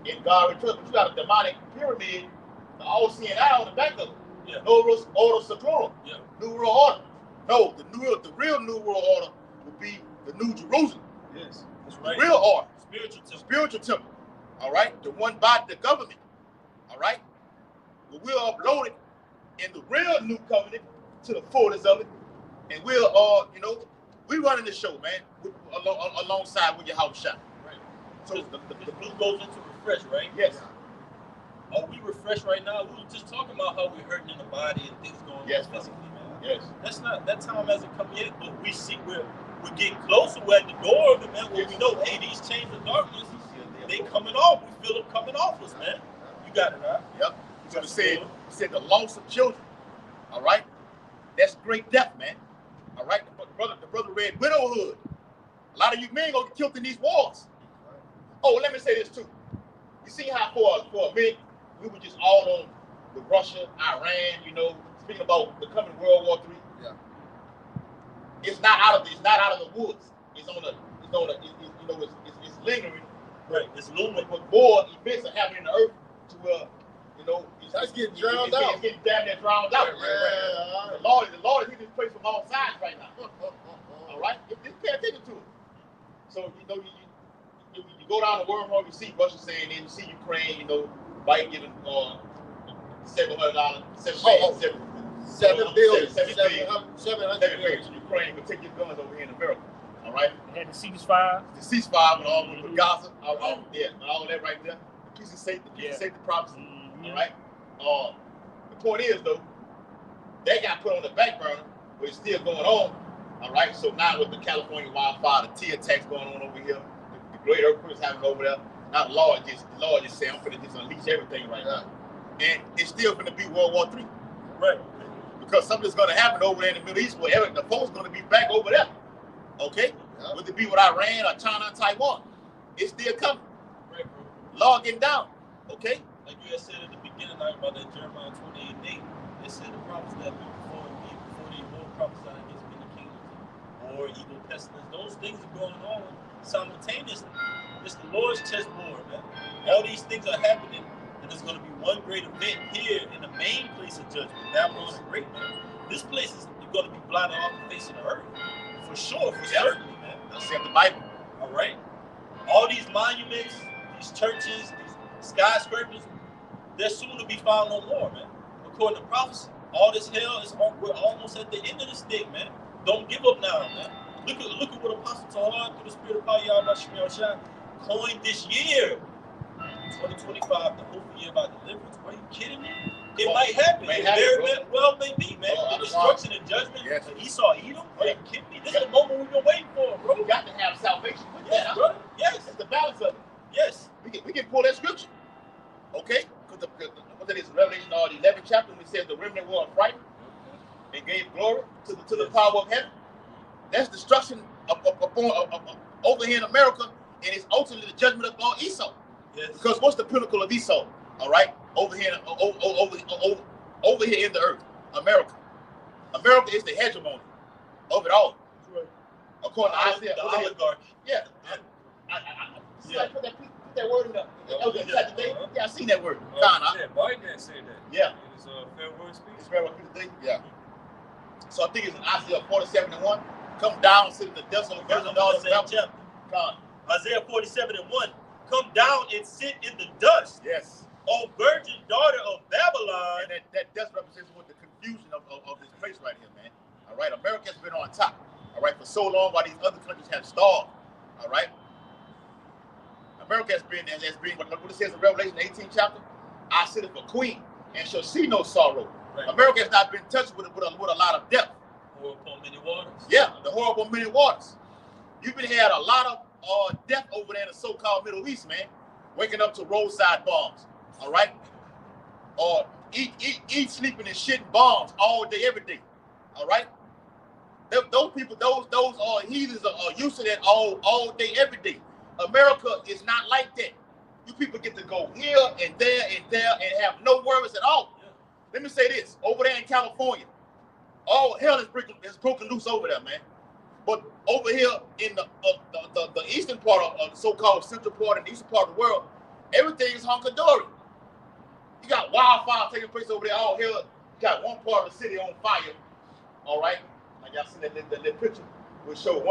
In God we trust, but you got a demonic pyramid, the all seeing eye on the back of it. Yeah. Novus Ordo Seclorum. Yeah. New World Order. No, the real New World Order will be the New Jerusalem. Yes. That's The right. real order. Spiritual temple. Spiritual temple. All right? The one by the government. All right? But we'll upload it in the real new covenant to the fullness of it. And we'll, we running the show, man, alongside with your house shop. Right. So The blue goes into refresh, right? yes. Are we refreshed right now? We were just talking about how we're hurting in the body and things going Yes, on physically, man. Yes. That's not, that time hasn't come yet, but we see we're getting closer. We're at the door of it, man, where we know, hey, these chains of darkness, they coming off. We feel them coming off us, man. You got it, right? Yep. So it said the loss of children. All right? That's great death, man. All right? The brother read widowhood. A lot of you men gonna get killed in these wars. Oh, let me say this too. You see how for a minute we were just all on with Russia, Iran, speaking about the coming World War III. Yeah. It's not out of the woods. It's lingering. Right. It's looming. But more events are happening in the earth to where, That's getting drowned out. It's getting damn near drowned out. Yeah. The Lord is hitting this place from all sides right now. All right? Just pay attention to it. So, you go down the wormhole, you see Russia saying, and you see Ukraine, Biden giving $700, $7 billion. $7 billion to Ukraine, but take your guns over here in America. All right? They had the ceasefire. The ceasefire with all with Gaza, all that right there. The peace and safety, prophecy. All right. The point is though, that got put on the back burner, but it's still going on. All right. So now with the California wildfire, the T attacks going on over here, the great earthquakes happening over there. Now the Lord just said, I'm gonna just unleash everything right now, and it's still gonna be World War III. Right. Because something's gonna happen over there in the Middle East where the folks gonna be back over there. Okay. Yeah. Whether it be with Iran or China or Taiwan, it's still coming. Right, bro. Law getting down. Okay. Like you had said at the beginning about that Jeremiah 28:8, they said the prophets that before they will prophesy against many kingdoms or evil pestilence. Those things are going on simultaneously. It's the Lord's chessboard, man. All these things are happening, and there's going to be one great event here in the main place of judgment. Babylon the Great, man. This place is going to be blotted off the face of the earth. For sure, for certainly, man. Let's see the Bible. All right. All these monuments, these churches, these skyscrapers, they're soon to be found no more, man. According to prophecy, all this hell we're almost at the end of this thing, man. Don't give up now, man. Look at what Apostle Tahar through the Spirit of power Yahweh Shemel Shah coined this year. 2025, the hopeful year of our deliverance. Are you kidding me? It might happen. It very well may be, man. The destruction and judgment of Esau, Edom. Are you kidding me? This is the moment we've been waiting for, bro. You got to have salvation with Yes, that, bro. Yes. It's the balance of it. Yes. We can pull that scripture. Okay? Because what that is, Revelation 11th chapter, when it says the remnant were frightened and gave glory to the power of heaven. That's destruction over here in America, and it's ultimately the judgment of Esau. Yes. Because what's the pinnacle of Esau? All right, over here in the earth, America. America is the hegemony of it all. Right. According to Isaiah, the oligarchy. Yeah. I put that word in there. Yeah, I seen that word. Yeah, Biden said that. Yeah. In his farewell speech. It's farewell speech. Yeah. So I think it's in Isaiah 47:1. Come down, sit in the dust of the virgin daughter of Babylon. Isaiah 47:1. Come down and sit in the dust. Yes. O virgin daughter of Babylon. And that dust represents what the confusion of this place right here, man. All right. America has been on top. All right. For so long while these other countries have starved. All right. America has been what it says in Revelation 18th chapter. I sit for queen and shall see no sorrow. Right. America has not been touched with a lot of death. Horrible many waters. Yeah, the horrible many waters. You've been had a lot of death over there in the so-called Middle East, man. Waking up to roadside bombs, all right? Or eat, sleeping, and shitting bombs all day, every day, all right? Those people, those heathens are used to that all day, every day. America is not like that. You people get to go here and there and have no worries at all. Yeah. Let me say this: over there in California, all hell is broken loose over there, man. But over here in the eastern part of the so-called central part and the eastern part of the world, everything is hunky-dory. You got wildfire taking place over there. All hell, you got one part of the city on fire. All right, like y'all seen that little picture. We'll show the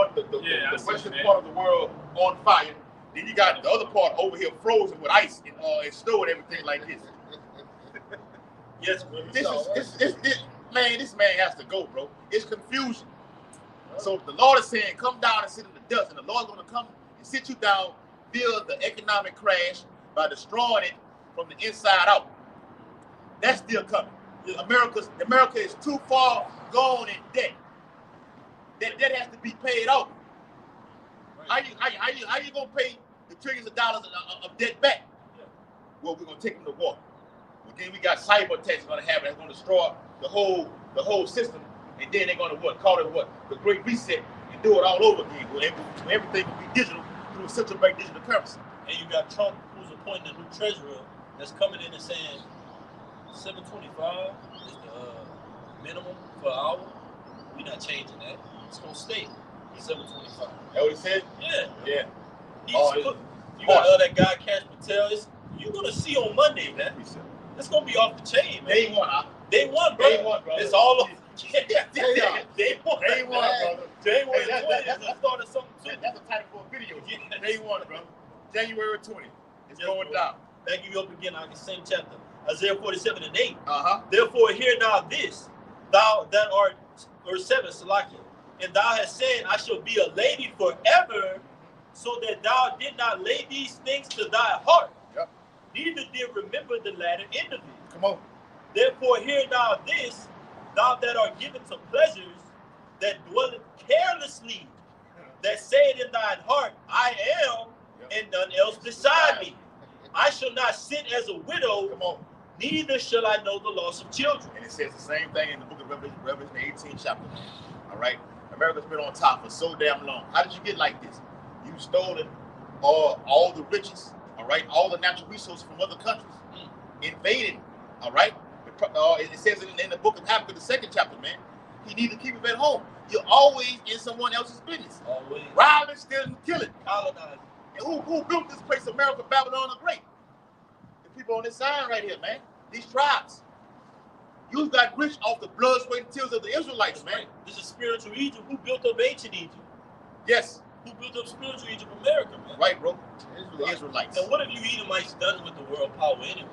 western part of the world on fire. Then you got the other part over here frozen with ice and snow and everything like this. Yes, bro. This man has to go, bro. It's confusion. So the Lord is saying, come down and sit in the dust, and the Lord's going to come and sit you down, build the economic crash by destroying it from the inside out. That's still coming. America is too far gone in debt. That debt has to be paid off. Right. How you gonna pay the trillions of dollars of debt back? Yeah. Well, we're gonna take them to war. Then we got cyber attacks gonna happen. That's gonna destroy the whole system. And then they're gonna call it the Great Reset and do it all over again. Everything will be digital through a central bank digital currency. And you got Trump, who's appointing a new treasurer, that's coming in and saying $7.25 is the minimum per hour. We're not changing that. It's gonna stay $7.25. That what he said? Yeah. Yeah. You got that guy Cash Patel. You're gonna see on Monday, man. It's gonna be off the chain, man. Day one, bro. Day one, brother. It's all over. Day one, brother. January 20th. That's started something too. That's a title for a video. Yes. Day one, bro. January 20th. It's going down. Thank you up again on the same chapter. Isaiah 47:8. Therefore, hear now this, thou that art, or 7, Salakia, and thou hast said, I shall be a lady forever, so that thou did not lay these things to thy heart. Yep. Neither did remember the latter end of it. Come on. Therefore, hear now this, thou that art given to pleasures, that dwelleth carelessly, that saith in thine heart, I am, and none else beside me. I shall not sit as a widow. Come on. Neither shall I know the loss of children. And it says the same thing in the book of Revelation 18th chapter. All right? America's been on top for so damn long. How did you get like this? You've stolen all the riches, all right? All the natural resources from other countries. Invading, all right? It says in the book of Habakkuk, the 2nd chapter, man. He needs to keep it at home. You're always in someone else's business. Always. Robbing, stealing, killing. Colonizing. And who built this place, America, Babylon the Great? The people on this side right here, man. These tribes. You got rich off the blood, sweat, and tears of the Israelites, man. Right. This is spiritual Egypt. Who built up ancient Egypt? Yes. Who built up spiritual Egypt, America, man? Right, bro. The Israelites. And what have you Edomites done with the world power anyway?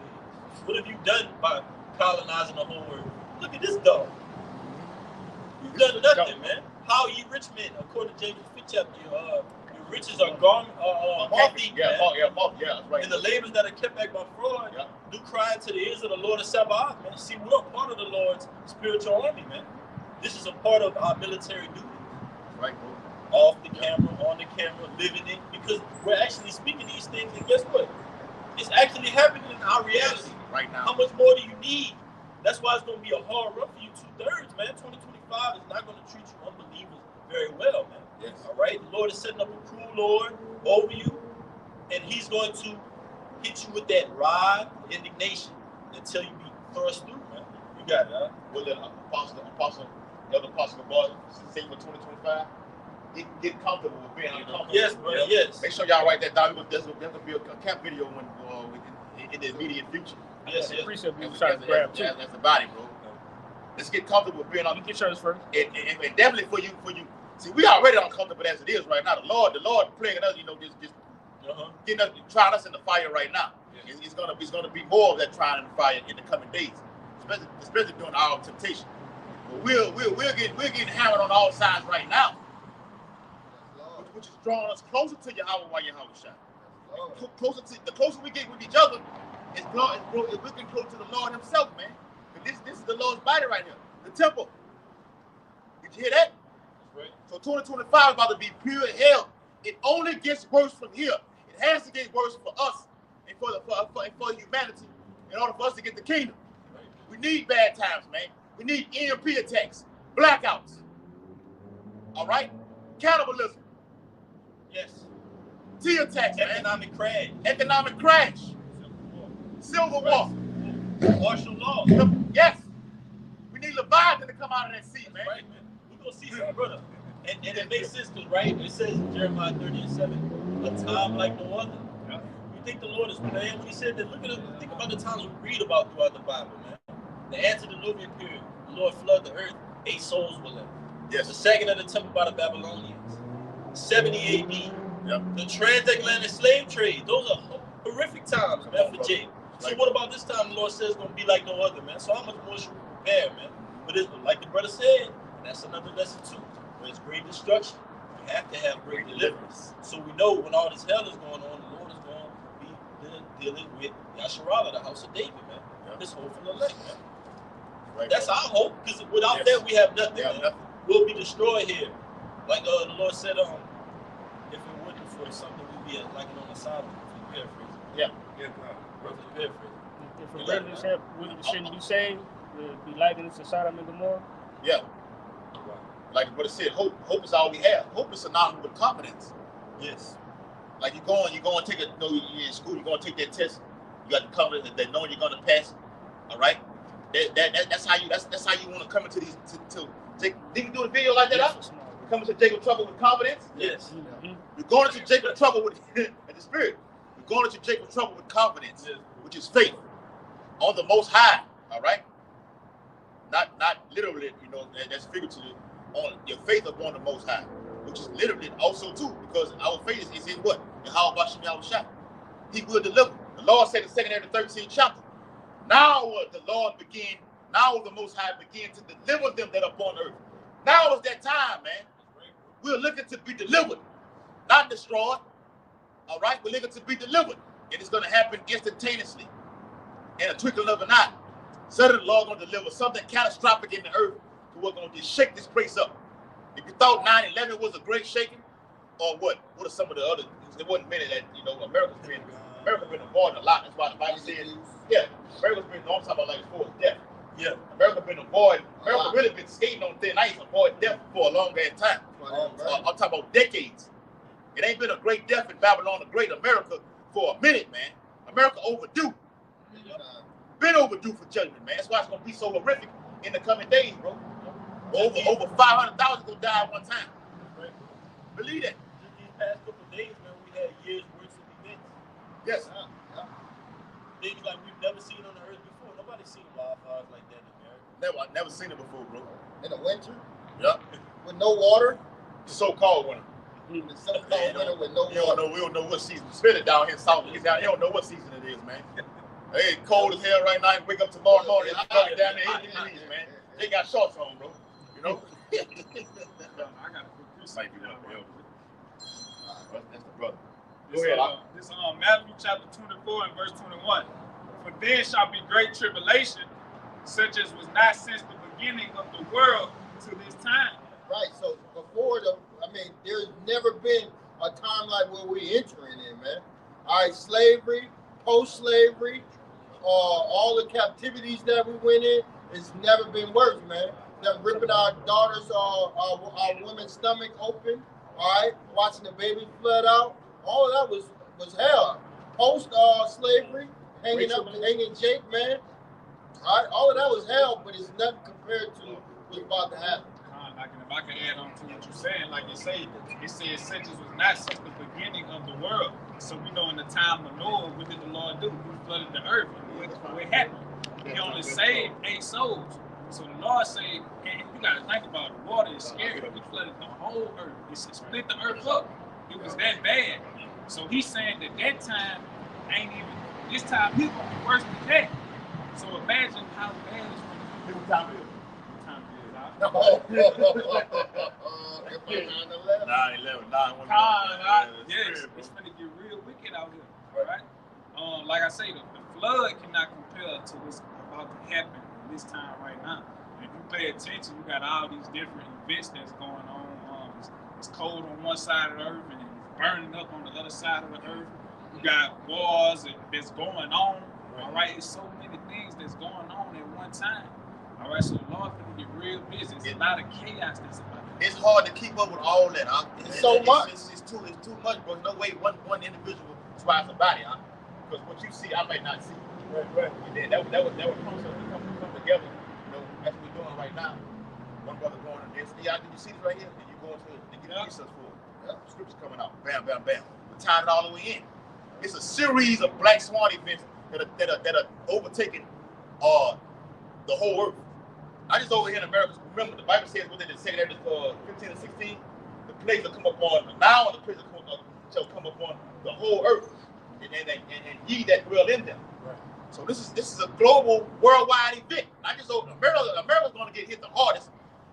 What have you done by colonizing the whole world? Look at this dog. You've done nothing, man. How ye rich men, according to James 5th chapter, you're Riches are moth-eaten, yeah, man. that's right. And the labors that are kept back by fraud do cry into the ears of the Lord of Sabaoth, man. See, we're a part of the Lord's spiritual army, man. This is a part of our military duty. Right, bro. Off the camera, on the camera, living it, because we're actually speaking these things, and guess what? It's actually happening in our reality. Right now. How much more do you need? That's why it's going to be a hard run for you 2/3, man. 2025 is not going to treat you unbelievers very well, man. Yes. All right? The Lord is setting up a cruel Lord over you, and He's going to hit you with that rod of indignation until you be thrust through, man. You got it, huh? Well, the other apostle God, say for 2025, he can get comfortable with being uncomfortable. Yes, brother, yes. Make sure y'all write that down. There's going to be a cap video in the immediate future. Yes. That's the body, bro. Let's get comfortable with being uncomfortable. Get yours first. And definitely for you. See, we already uncomfortable as it is right now. The Lord plaguing us, just getting us, trying us in the fire right now. Yes. It's gonna be more of that trying in the fire in the coming days, especially during our temptation. But we're getting hammered on all sides right now, which is drawing us closer to Yahweh while Yahweh shine. The closer we get with each other, it's looking closer to the Lord Himself, man. This is the Lord's body right here, the temple. Did you hear that? Right. So 2025 is about to be pure hell. It only gets worse from here. It has to get worse for us and for humanity in order for us to get the kingdom. Right. We need bad times, man. We need EMP attacks, blackouts. All right? Cannibalism. Yes. Tea attacks, Economic crash. Economic crash. Civil war. Martial law. Yes. We need Leviathan to come out of that sea, man. Right, man. We're going to see something, brother. And it makes sense, because, right, it says in Jeremiah 30:7, a time like no other. Yeah. You think the Lord is playing when He said that? Think about the times we read about throughout the Bible, man. The antediluvian period, the Lord flooded the earth, 8 souls were left. Yes. The second of the temple by the Babylonians, 70 AD. Yep. The transatlantic slave trade, those are horrific times, man, for Jake. So what about this time? The Lord says it's going to be like no other, man. So how much more should we prepare, man? But it's, like the brother said, that's another lesson too. When it's great destruction, you have to have great deliverance. So we know when all this hell is going on, the Lord is going to be dealing with Yasharallah, the house of David, man. Yep. His hope for the elect, man. Right, that's our hope, because without that, we have nothing, man. We'll be destroyed here. Like the Lord said, if it wasn't for something, we'd be like it on the side. Paraphrase. Yeah. Roughly paraphrase. If a relative shouldn't be saved, would be likened to Sodom and Gomorrah? Yeah. Like what it said, hope is all we have. Hope is synonymous with confidence. Yes. Like you're going to take you're in school, you're going to take that test. You got the confidence that knowing you're going to pass. All right. That's how you want to come into these to take. Did you do a video like that? Yes, Coming to Jacob trouble with confidence. Yes. Mm-hmm. You're going into Jacob trouble with in the spirit. You're going into Jacob trouble with confidence, which is faith on the Most High. All right. Not literally, that's figuratively. On your faith upon the Most High, which is literally also too, because our faith is in what? Yahweh Bashem Yahushua. He will deliver. The Lord said in 2nd and 13th chapter. Now the Lord begin. Now the Most High begin to deliver them that are upon earth. Now is that time, man. We're looking to be delivered, not destroyed. All right, we're looking to be delivered, and it's going to happen instantaneously, in a twinkling of an eye. Suddenly, the Lord going to deliver something catastrophic in the earth. We're going to just shake this place up. If you thought 9/11 was a great shaking, or what? What are some of the other? There wasn't many that America's been involved in a lot. That's why the Bible says, America's been. I'm talking about like as far as death. Yeah, America's been avoiding. America really been skating on thin ice, avoid death for a long ass time. I'm talking about decades. It ain't been a great death in Babylon, a great America for a minute, man. America overdue. Been overdue for judgment, man. That's why it's gonna be so horrific in the coming days, bro. Over 500,000 gonna die at one time. Right. Believe that. Just these past couple of days, man, we had years worth of events. Yes. Things like we've never seen on the earth before. Nobody's seen wildfires like that in America. Never seen it before, bro. In the winter? Yep. With no water? So-called winter. The so-called winter with no water. We don't know what season. Spit it down here in South. You don't know what season it is, man. Hey, it's cold as hell right now. You wake up tomorrow morning, it's down there 80 degrees, man. They got shorts on, bro. You know? I got to put this. Might be one of That's the brother. This, Matthew chapter 24 and verse 21. For then shall be great tribulation, such as was not since the beginning of the world to this time. Right. So there's never been a time like where we're entering in, man. All right, slavery, post-slavery, all the captivities that we went in, it's never been worse, man. Them ripping our daughters, our women's stomach open, all right, watching the baby flood out. All of that was hell. Post-slavery, hanging Jake, man. All right, all of that was hell, but it's nothing compared to what's about to happen. If I can add on to what you're saying, like you say, it says such as was not since the beginning of the world. So we know in the time of Noah, what did the Lord do? He flooded the earth. What happened? He only saved 8 souls. So the Lord said, and you got to think about it, water is scary. He flooded the whole earth. It split the earth up. It was that bad. So he's saying that time ain't even, this time he's going to be worse than that. So imagine how bad it's going to be. What time is it? 9/11. Yes, it's going to get real wicked out here, right? Like I say, the flood cannot compare to what's about to happen in this time right now. And if you pay attention, you got all these different events that's going on. It's cold on one side of the earth and it's burning up on the other side of the earth. You got wars that's going on. All right, it's so many things that's going on at one time. All right, so the Lord finna get real busy. It's a lot of chaos that's about to happen. It's hard to keep up with all that. It's so much. It's too much, bro. No way one individual tries to body, because what you see, I might not see. Right. And then that would come together. You know, that's what we're doing right now. One brother going in there. Did you see this right here? Then you go into the get research for it. Scriptures coming out. Bam, bam, bam. We're tying it all the way in. It's a series of black swan events that are overtaking the whole earth. Not just over here in America. Remember, the Bible says, what did it say there, 15 and 16? The plagues will come upon, now the plagues shall come upon the whole earth, and ye that dwell in them. Right. So this is a global, worldwide event. Not just over America. America's going to get hit the hardest,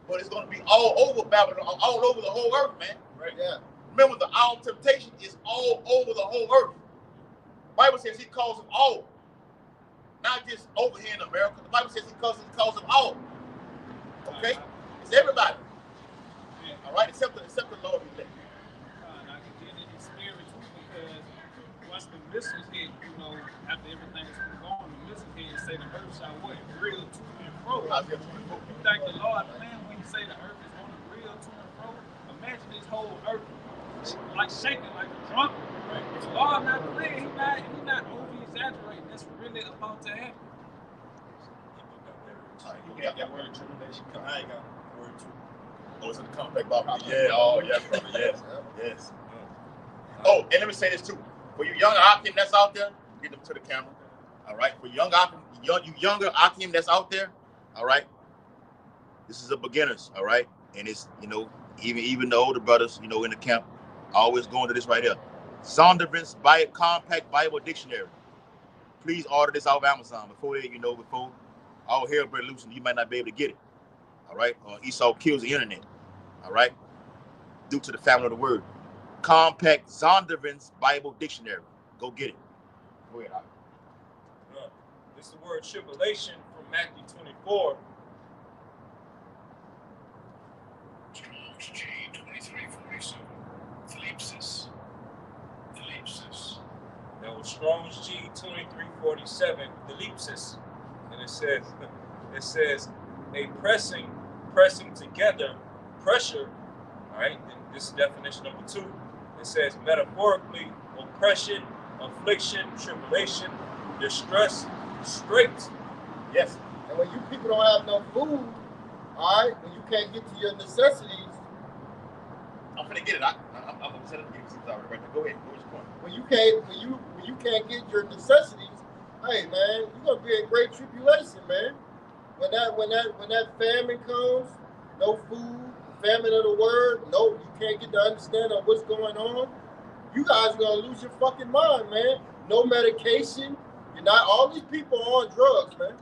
but it's going to be all over Babylon, all over the whole earth, man. Right. Yeah. Remember, the hour of temptation is all over the whole earth. The Bible says he calls them all. Not just over here in America. The Bible says he calls them all. Okay? It's everybody. All right? Except the Lord be blessed. I can get in the spirit too, because once the missiles hit, after everything's been going, the missiles hit and say the earth shall what? Reel to and fro. You thank the Lord, man, when you say the earth is going to reel to and fro, imagine this whole earth like shaking like a drum. Right? The Lord not playing, he's not over-exaggerating. That's really about to happen. You got that word tribulation. I ain't got the word too. Oh, it's in the compact Bible. Yeah, oh, yes, brother. Yes. Oh, and let me say this too. For you younger Akim that's out there, get them to the camera. All right. For you younger Akim that's out there, all right. This is a beginners, all right. And it's, even the older brothers, in the camp, always going to this right here. Zondervan's Compact Bible Dictionary. Please order this off Amazon before all hell break loose and you might not be able to get it. All right? Esau kills the internet. All right? Due to the family of the word. Compact Zondervan's Bible Dictionary. Go get it. Go ahead, This is the word tribulation from Matthew 24. Strong's G 2347. Thalipsis. That was Strong's G 2347. Thalipsis. And it says a pressing together, pressure. All right, and this is definition number 2. It says metaphorically, oppression, affliction, tribulation, distress, strait. Yes. And when you people don't have no food, all right, when you can't get to your necessities. I'm gonna get it. I'm gonna set up the right there. Go ahead. Go with your point. When you can't get your necessities, hey man, you're gonna be in great tribulation, man. When that famine comes, no food, famine of the word, no, you can't get the understanding of what's going on. You guys are gonna lose your fucking mind, man. No medication. You're not. All these people are on drugs, man.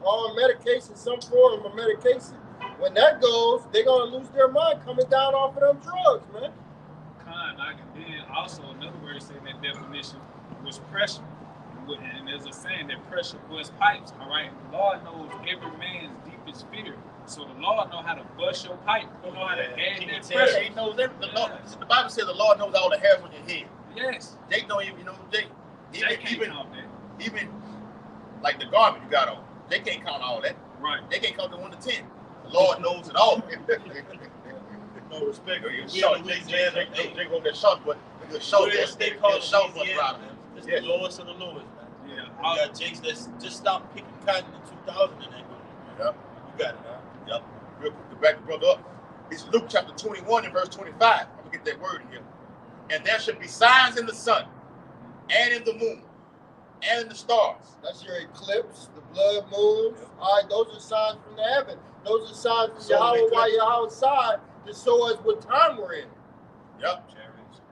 All on medication, some form of medication. When that goes, they're gonna lose their mind coming down off of them drugs, man. And then also another word saying that definition was pressure. And there's a saying that pressure busts pipes, all right? The Lord knows every man's deepest fear. So the Lord knows how to bust your pipe. He knows how to gain that pressure. He knows everything. The Bible says the Lord knows all the hairs on your head. Yes. Jake don't even know. Jake can't count that. Even like the garment you got on, they can't count all that. Right. They can't count the 1 to 10. The Lord knows it all. No respect. Jake on that short, but the short They call it short Louisiana. brother. It's the lowest of the lowest. Yeah. You got Jakes that just stopped picking cotton in 2000 and that. Yep. You got it, huh? Yep. Real quick to back the brother up. It's Luke chapter 21 and verse 25. I'm gonna get that word in here. And there should be signs in the sun, and in the moon, and in the stars. That's your eclipse, the blood moons. All right, those are signs from the heaven. Those are signs from Yahweh while you're outside to show us what time we're in. Yep.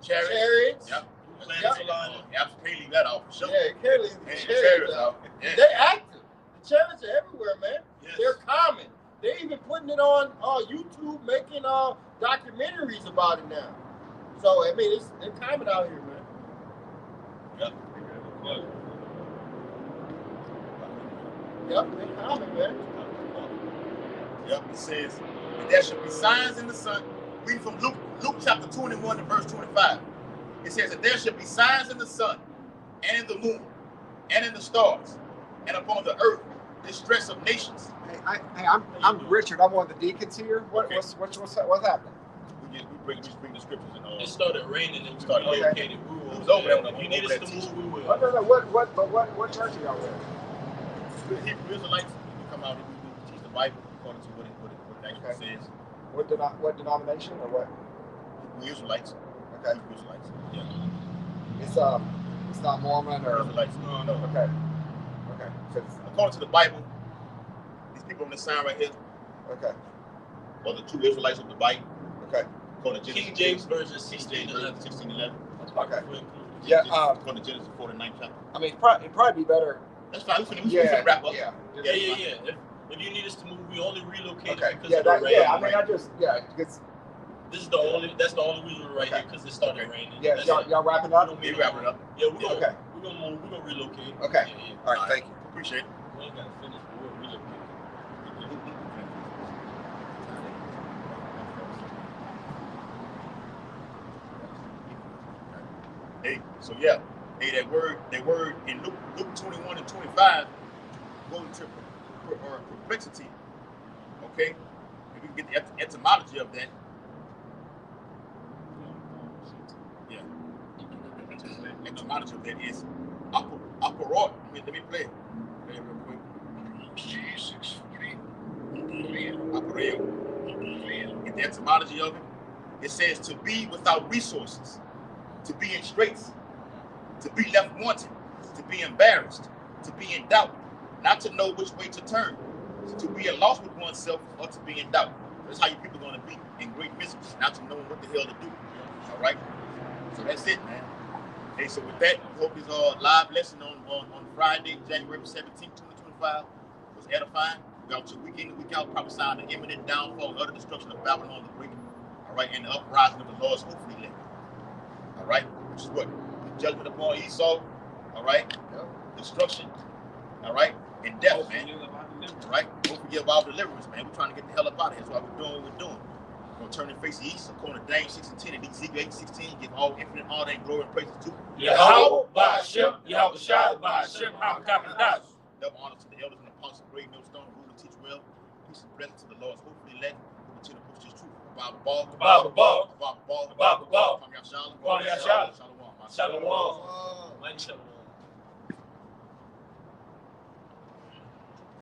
Chariots. Yep. Planets aligning. You absolutely can't leave that off for sure. Yeah, you can't leave the And chariots out. Yeah. They're active. The chariots are everywhere, man. Yes. They're common. They're even putting it on YouTube, making documentaries about it now. So I mean, they're common out here, man. Yep. Yep, they're common, man. Yep. It says there should be signs in the sun. Reading from Luke chapter 21 and verse 25. It says that there should be signs in the sun, and in the moon, and in the stars, and upon the earth, distress of nations. Hey, I'm Richard. I'm one of the deacons here. What's happening? We bring the scriptures and all. It started raining and we Started relocated. We It were was over there when If you I need was us over to there move, we No, will. no. What church are y'all with? The Hebrew Israelites, we come out and we teach the Bible according to what it actually says. What denomination or what? Hebrew Israelites. Okay. Hebrew Israelites. Yeah. It's not Mormon or Israelites. No. okay. So According to the Bible, these people on this sign right here okay. are the true Israelites of the Bible. Okay. According to King Genesis, James Version King James Version 1611. Okay. Include. Yeah. According to Genesis 49 chapter. I mean, it'd probably be better. That's fine. We can wrap up. Yeah. Yeah. If you need us to move, we only relocated Okay. because Yeah. of the rain. I mean, because This is the only. That's the only reason we're right here because it started raining. yeah. That's Y'all wrapping up? We wrapping up. Yeah, we're gonna Okay. we're gonna move. We're gonna relocate. Okay. Yeah. All right. Thank you. Appreciate it. We ain't gotta finish, but we'll relocate. Hey, so yeah, hey, that word in Luke 21 and 25 goes into perplexity. Okay, if we can get the etymology of that. Yeah, etymology of that is apparot. Let me play it real quick. Apparel. Get the etymology of it. It says to be without resources, to be in straits, to be left wanting, to be embarrassed, to be in doubt, not to know which way to turn, to be at loss with oneself, or to be in doubt. That's how you people are going to be in great misery, not to know what the hell to do. All right? So that's it, man. Hey, so with that, we hope this live lesson on Friday, January 17, 2025 was edifying. We got to week in and week out prophesying the imminent downfall and utter destruction of Babylon the Great. All right, and the uprising of the Lord's hopefully elect. All right, which is what? The judgment upon Esau. All right, destruction. All right, and death, man. All right, don't forget about our deliverance, man. We're trying to get the hell up out of here. That's why we're doing what we're doing. We're going to turn and face the east, according to Daniel 6 and 10, and Ezekiel 8:16. Give all infinite honor and glory and praises to Yahweh, Ba'ashem, Yahweh Shai, Ba'ashem, HaKapadas. double honor to the elders and apostles, great millstone, rule and teach well. Peace and blessings to the Lord's hopefully elect, who continue to push this truth. Bible ball. Bible ball. Bible ball. Bible ball. Kwame Yashala. Kwame Yashala. Shalom. Shalom. Mighty Shalom.